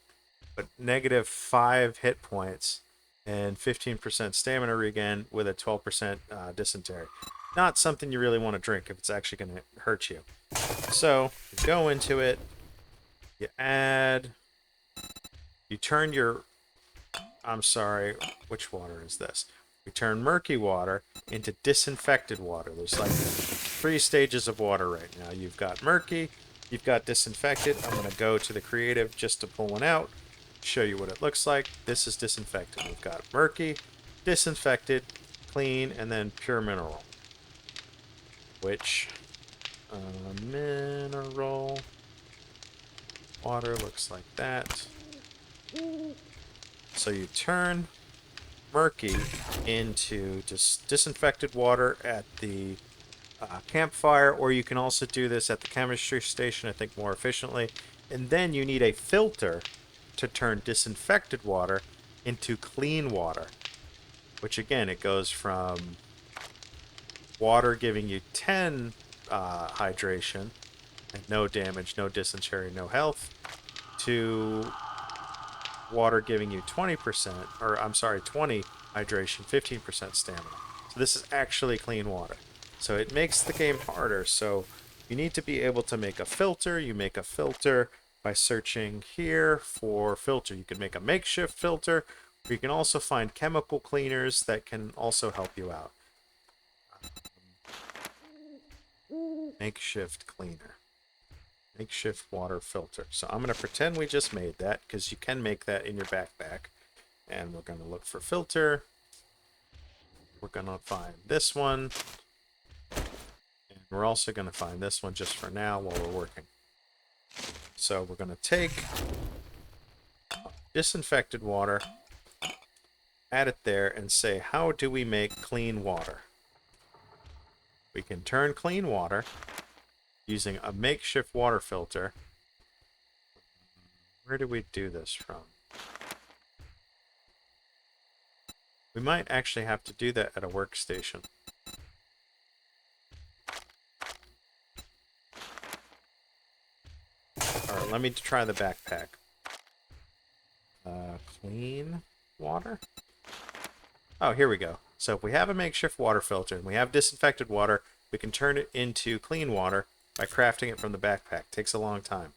but -5 hit points and 15% stamina regen with a 12% dysentery. Not something you really want to drink if it's actually going to hurt you. So you go into it, you add, you turn your, I'm sorry, which water is this? We turn murky water into disinfected water. There's like 3 stages of water right now. You've got murky, you've got disinfected. I'm going to go to the creative just to pull one out, show you what it looks like. This is disinfected. We've got murky, disinfected, clean, and then pure mineral. Which mineral water looks like that. So you turn murky into just disinfected water at the campfire, or you can also do this at the chemistry station, I think more efficiently. And then you need a filter to turn disinfected water into clean water, which again, it goes from water giving you 10 hydration and no damage, no dysentery, no health, to water giving you 20%, or I'm sorry, 20 hydration, 15% stamina. So this is actually clean water. So it makes the game harder. So you need to be able to make a filter. You make a filter by searching here for filter. You can make a makeshift filter, or you can also find chemical cleaners that can also help you out. Makeshift cleaner. Makeshift water filter. So I'm going to pretend we just made that, because you can make that in your backpack. And we're going to look for filter. We're going to find this one. And we're also going to find this one just for now while we're working. So we're going to take disinfected water, add it there, and say, how do we make clean water? We can turn clean water using a makeshift water filter. Where do we do this from? We might actually have to do that at a workstation. Alright, let me try the backpack. Clean water? Oh, here we go. So if we have a makeshift water filter and we have disinfected water, we can turn it into clean water by crafting it from the backpack. Takes a long time.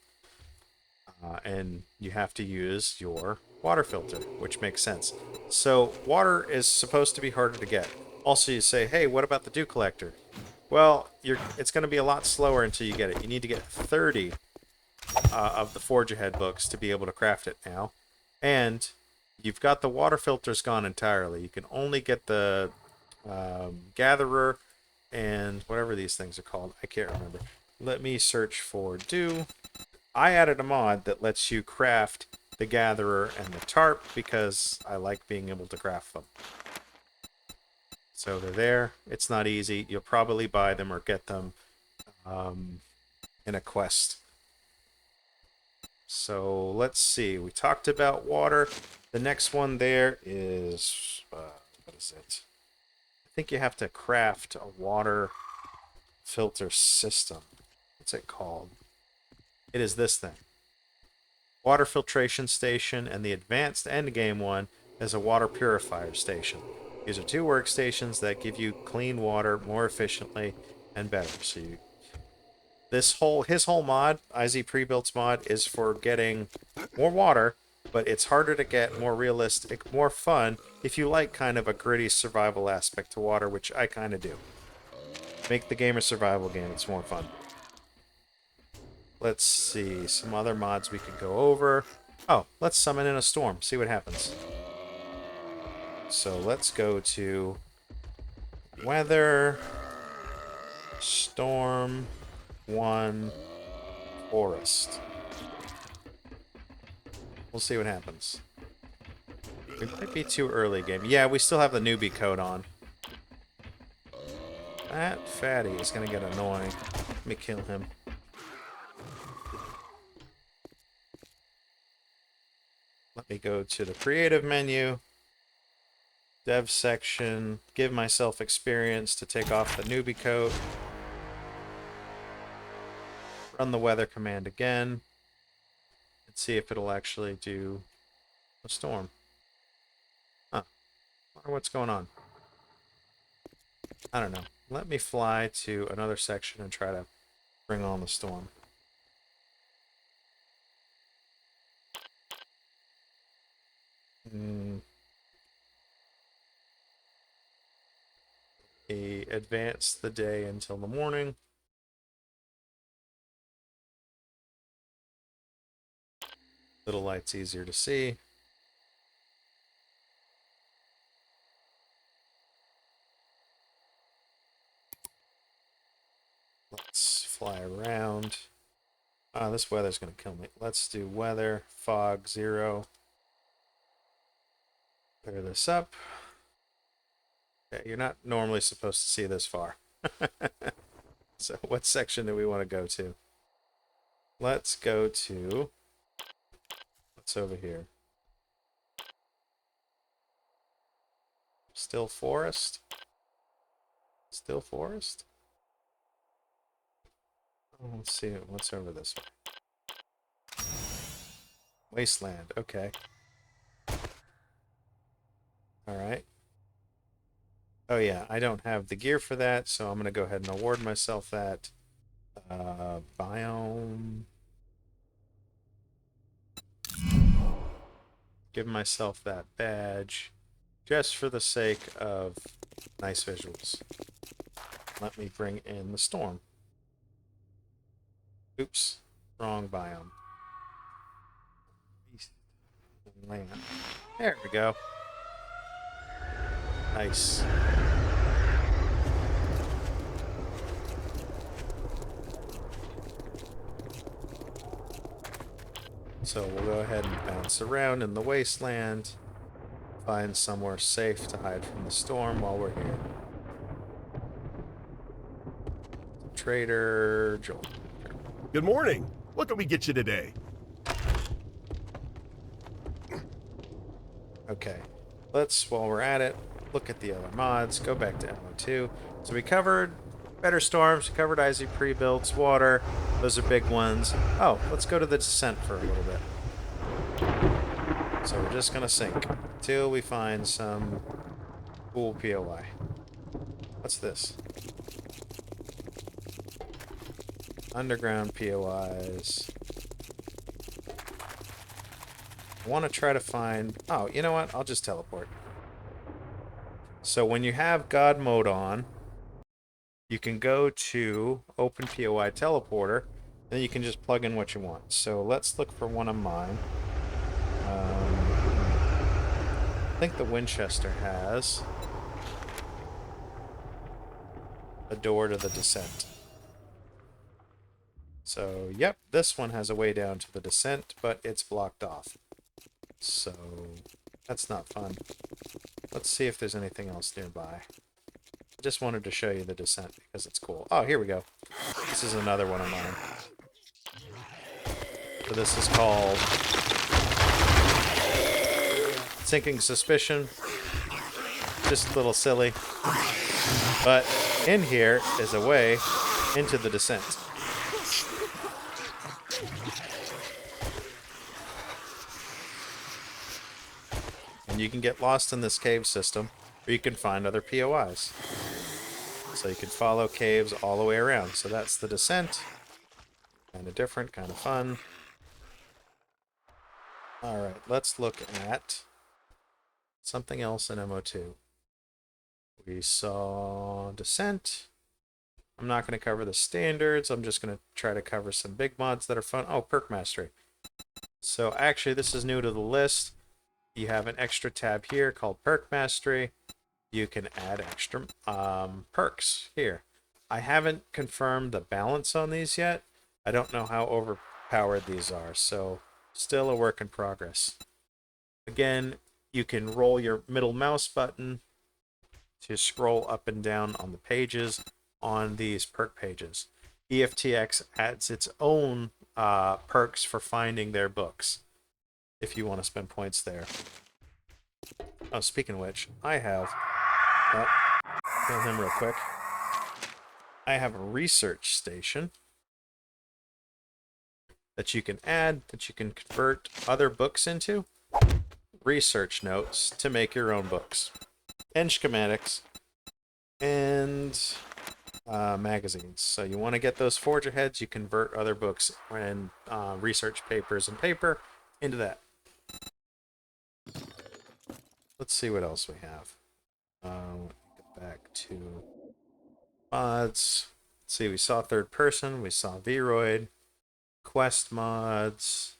And you have to use your water filter, which makes sense. So water is supposed to be harder to get. Also, you say, hey, what about the dew collector? Well, it's going to be a lot slower until you get it. You need to get 30 of the Forge Ahead books to be able to craft it now. And you've got the water filters gone entirely. You can only get the gatherer and whatever these things are called. I can't remember. Let me search for dew. I added a mod that lets you craft the gatherer and the tarp because I like being able to craft them. So they're there. It's not easy. You'll probably buy them or get them in a quest. So let's see. We talked about water. The next one there is, what is it? I think you have to craft a water filter system. What's it called? It is this thing. Water filtration station, and the advanced endgame one is a water purifier station. These are 2 workstations that give you clean water more efficiently and better. So his whole mod, IZ Prebuilt's mod, is for getting more water, but it's harder to get, more realistic, more fun if you like kind of a gritty survival aspect to water, which I kind of do. Make the game a survival game, it's more fun. Let's see, some other mods we could go over. Oh, let's summon in a storm, see what happens. So let's go to weather, storm, 1, forest. We'll see what happens. We might be too early game. Yeah, we still have the newbie code on. That fatty is going to get annoying. Let me kill him. Let me go to the creative menu. Dev section. Give myself experience to take off the newbie coat. Run the weather command again. And see if it'll actually do a storm. Huh. Wonder what's going on. I don't know. Let me fly to another section and try to bring on the storm. advance the day until the morning. Little light's easier to see. Let's fly around. This weather's going to kill me. Let's do weather, fog 0. Clear this up. Okay, you're not normally supposed to see this far. So what section do we want to go to? Let's go to, what's over here? Still forest? Still forest? Oh, let's see what's over this way. Wasteland, okay. Alright. Oh yeah, I don't have the gear for that, so I'm going to go ahead and award myself that. Biome. Give myself that badge just for the sake of nice visuals. Let me bring in the storm. Oops, wrong biome. Land. There we go. Nice. So we'll go ahead and bounce around in the wasteland, find somewhere safe to hide from the storm while we're here. Trader Joel. Good morning. What can we get you today? Okay, let's, while we're at it, look at the other mods, go back to MO2. So we covered better storms, we covered IZ pre-builds, water, those are big ones. Oh, let's go to the descent for a little bit. So we're just gonna sink till we find some cool POI. What's this? Underground POIs. I want to try to find... Oh, you know what? I'll just teleport. So when you have God mode on, you can go to Open POI Teleporter, then you can just plug in what you want. So let's look for one of mine. I think the Winchester has a door to the descent. So, yep, this one has a way down to the descent, but it's blocked off. So, that's not fun. Let's see if there's anything else nearby. I just wanted to show you the descent because it's cool. Oh, here we go. This is another one of mine. So this is called Sinking Suspicion. Just a little silly. But in here is a way into the descent. And you can get lost in this cave system, or you can find other POIs. So you can follow caves all the way around. So that's the descent. Kind of different, kind of fun. Alright, let's look at something else in MO2. We saw descent. I'm not going to cover the standards. I'm just going to try to cover some big mods that are fun. Oh, perk mastery. So actually, this is new to the list. You have an extra tab here called perk mastery. You can add extra perks here. I haven't confirmed the balance on these yet. I don't know how overpowered these are, so still a work in progress. Again, you can roll your middle mouse button to scroll up and down on the pages on these perk pages. EFTX adds its own perks for finding their books if you want to spend points there. Oh, speaking of which, I have... Oh, kill him real quick. I have a research station that you can add, that you can convert other books into. Research notes to make your own books. And schematics. And magazines. So you want to get those forger heads, you convert other books and research papers and paper into that. Let's see what else we have. Get back to Mods. Let's see, we saw third person, we saw VRoid, quest mods.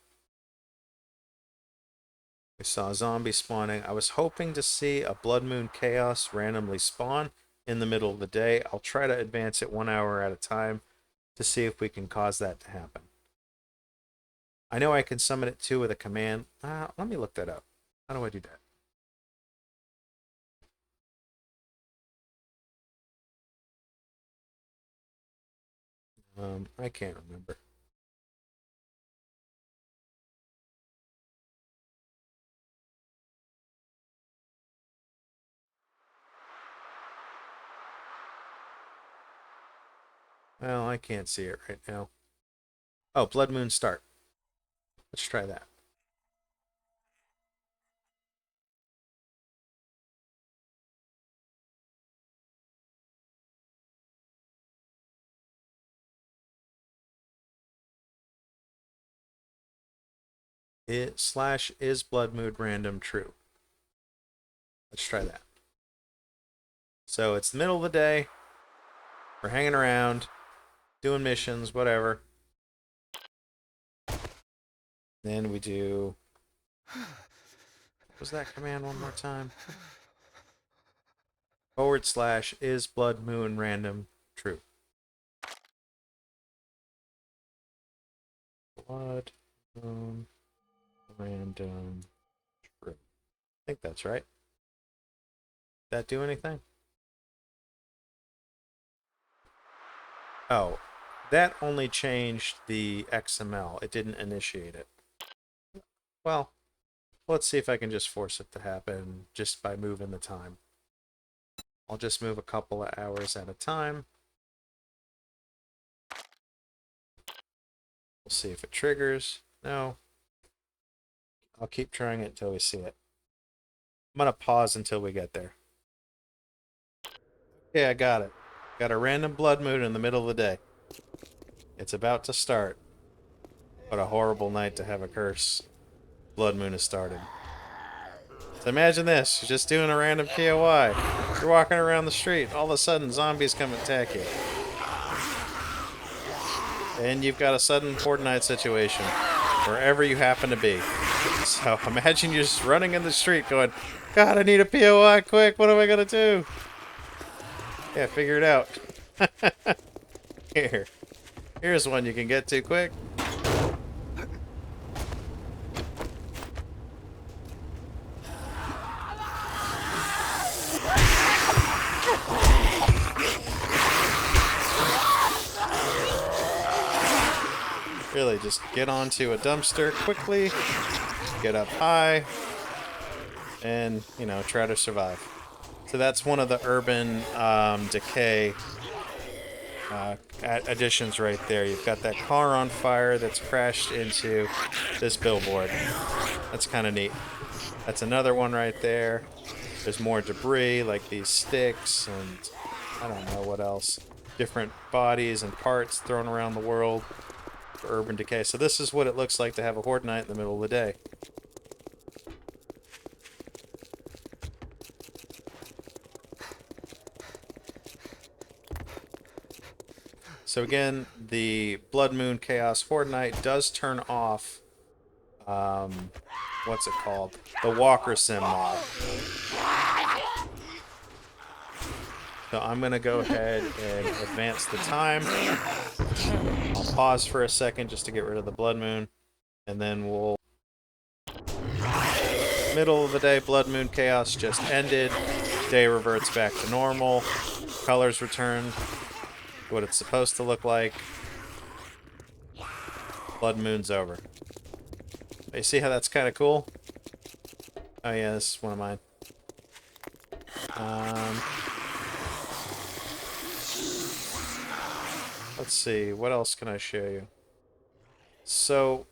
We saw zombie spawning. I was hoping to see a Blood Moon Chaos randomly spawn in the middle of the day. I'll try to advance it 1 hour at a time to see if we can cause that to happen. I know I can summon it too with a command. Let me look that up. How do I do that? I can't remember. Well, I can't see it right now. Oh, Blood Moon Start. Let's try that. /is Blood Moon random true. Let's try that. So it's the middle of the day. We're hanging around, doing missions, whatever. Then we do... What was that command one more time? / is Blood Moon random true. Blood Moon random true. I think that's right. Did that do anything? Oh, that only changed the XML. It didn't initiate it. Well, let's see if I can just force it to happen just by moving the time. I'll just move a couple of hours at a time. We'll see if it triggers. No. I'll keep trying it until we see it. I'm going to pause until we get there. Okay, I got it. Got a random blood moon in the middle of the day. It's about to start. What a horrible night to have a curse. Blood moon is starting. So imagine this. You're just doing a random POI. You're walking around the street. All of a sudden, zombies come and attack you. And you've got a sudden Fortnite situation. Wherever you happen to be. So imagine you're just running in the street going, God, I need a POI quick. What am I going to do? Yeah, figure it out. Here's one you can get to quick. Really, just get onto a dumpster quickly, get up high, and, you know, try to survive. So that's one of the urban decay additions right there. You've got that car on fire that's crashed into this billboard. That's kind of neat. That's another one right there. There's more debris, like these sticks, and I don't know what else. Different bodies and parts thrown around the world for urban decay. So this is what it looks like to have a horde night in the middle of the day. So again, the Blood Moon Chaos Horde Night does turn off, what's it called? The WalkerSim mod. So I'm going to go ahead and advance the time. I'll pause for a second just to get rid of the Blood Moon. And then we'll... Middle of the day, Blood Moon Chaos just ended. Day reverts back to normal. Colors return. What it's supposed to look like. Blood Moon's over. You see how that's kind of cool? Oh yeah, this is one of mine. Let's see, what else can I show you? So,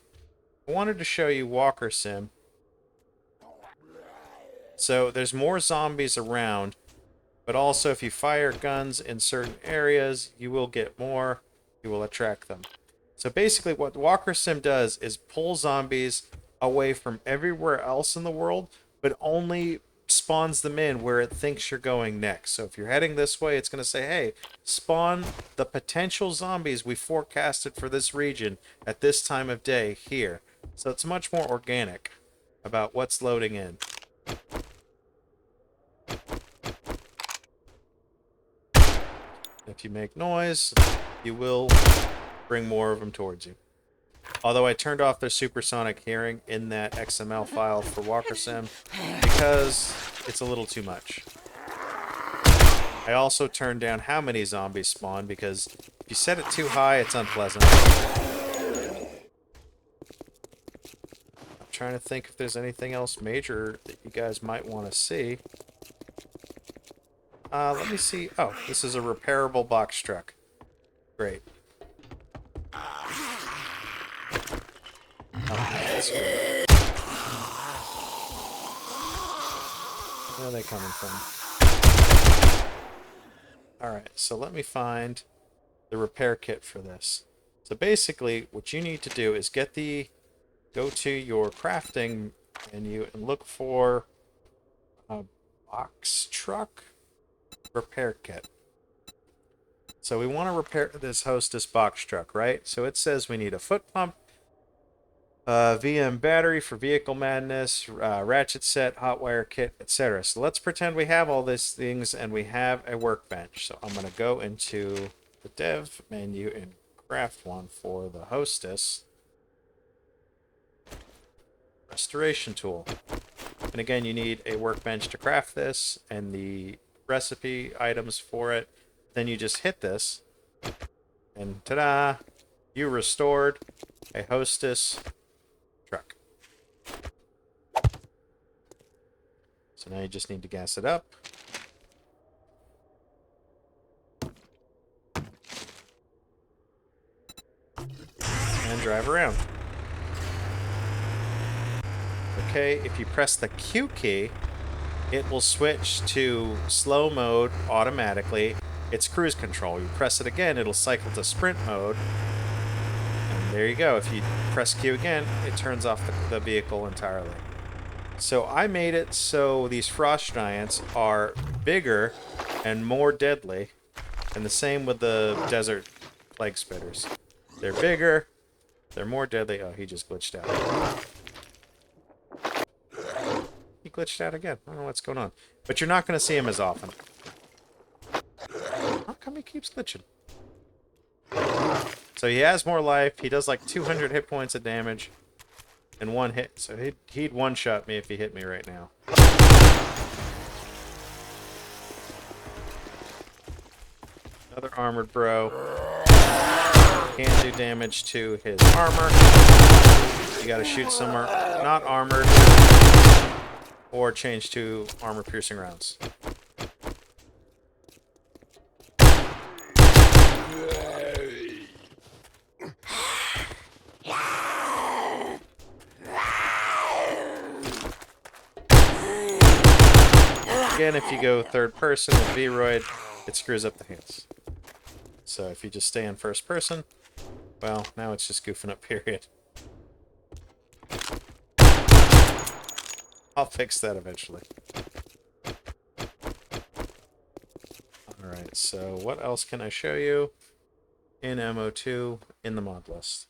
I wanted to show you WalkerSim. So, there's more zombies around. But also, if you fire guns in certain areas, you will get more. You will attract them. So basically, what WalkerSim does is pull zombies away from everywhere else in the world, but only spawns them in where it thinks you're going next. So if you're heading this way, it's going to say, hey, spawn the potential zombies we forecasted for this region at this time of day here. So it's much more organic about what's loading in. If you make noise, you will bring more of them towards you. Although I turned off their supersonic hearing in that XML file for WalkerSim because it's a little too much. I also turned down how many zombies spawn because if you set it too high, it's unpleasant. I'm trying to think if there's anything else major that you guys might want to see. Let me see. Oh, this is a repairable box truck. Great. Oh, that's great. Where are they coming from? Alright, so let me find the repair kit for this. So basically, what you need to do is go to your crafting menu and look for a box truck repair kit. So we want to repair this hostess box truck, right? So it says we need a foot pump, VM battery for vehicle madness, ratchet set, hot wire kit, etc. So let's pretend we have all these things and we have a workbench. So I'm going to go into the dev menu and craft one for the hostess. Restoration tool. And again, you need a workbench to craft this and the recipe items for it. Then you just hit this and ta-da! You restored a hostess truck. So now you just need to gas it up. And drive around. Okay, if you press the Q key, it will switch to slow mode automatically. It's cruise control. You press it again, it'll cycle to sprint mode. And there you go. If you press Q again, it turns off the vehicle entirely. So I made it so these frost giants are bigger and more deadly. And the same with the desert plague spitters. They're bigger, they're more deadly. Oh, he just glitched out. He glitched out again. I don't know what's going on. But you're not going to see him as often. How come he keeps glitching? So he has more life. He does like 200 hit points of damage in one hit. So he'd one-shot me if he hit me right now. Another armored bro. Can't do damage to his armor. You gotta shoot somewhere not armored. Or change to armor-piercing rounds. Again, if you go third person with VRoid, it screws up the hands. So if you just stay in first person, well, now it's just goofing up, period. I'll fix that eventually. Alright, so what else can I show you in MO2 in the mod list?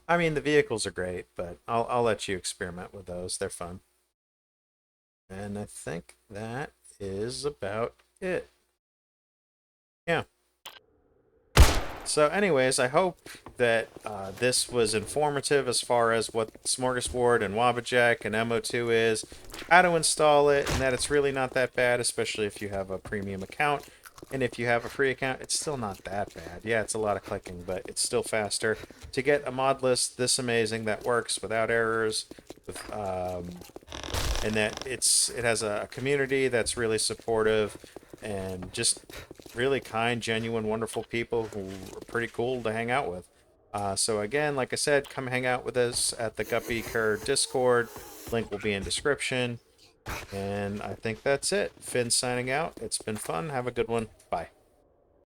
I mean, the vehicles are great, but I'll let you experiment with those. They're fun. And I think that is about it. Yeah. So anyways, I hope that this was informative as far as what Smorgasbord and Wabbajack and MO2 is, how to install it, and that it's really not that bad, especially if you have a premium account. And if you have a free account, it's still not that bad. Yeah, it's a lot of clicking, but it's still faster. To get a mod list this amazing that works without errors, and that it has a community that's really supportive and just really kind, genuine, wonderful people who are pretty cool to hang out with. So again, like I said, come hang out with us at the Guppy Cur Discord. Link will be in description. And I think that's it. Finn signing out. It's been fun. Have a good one. Bye.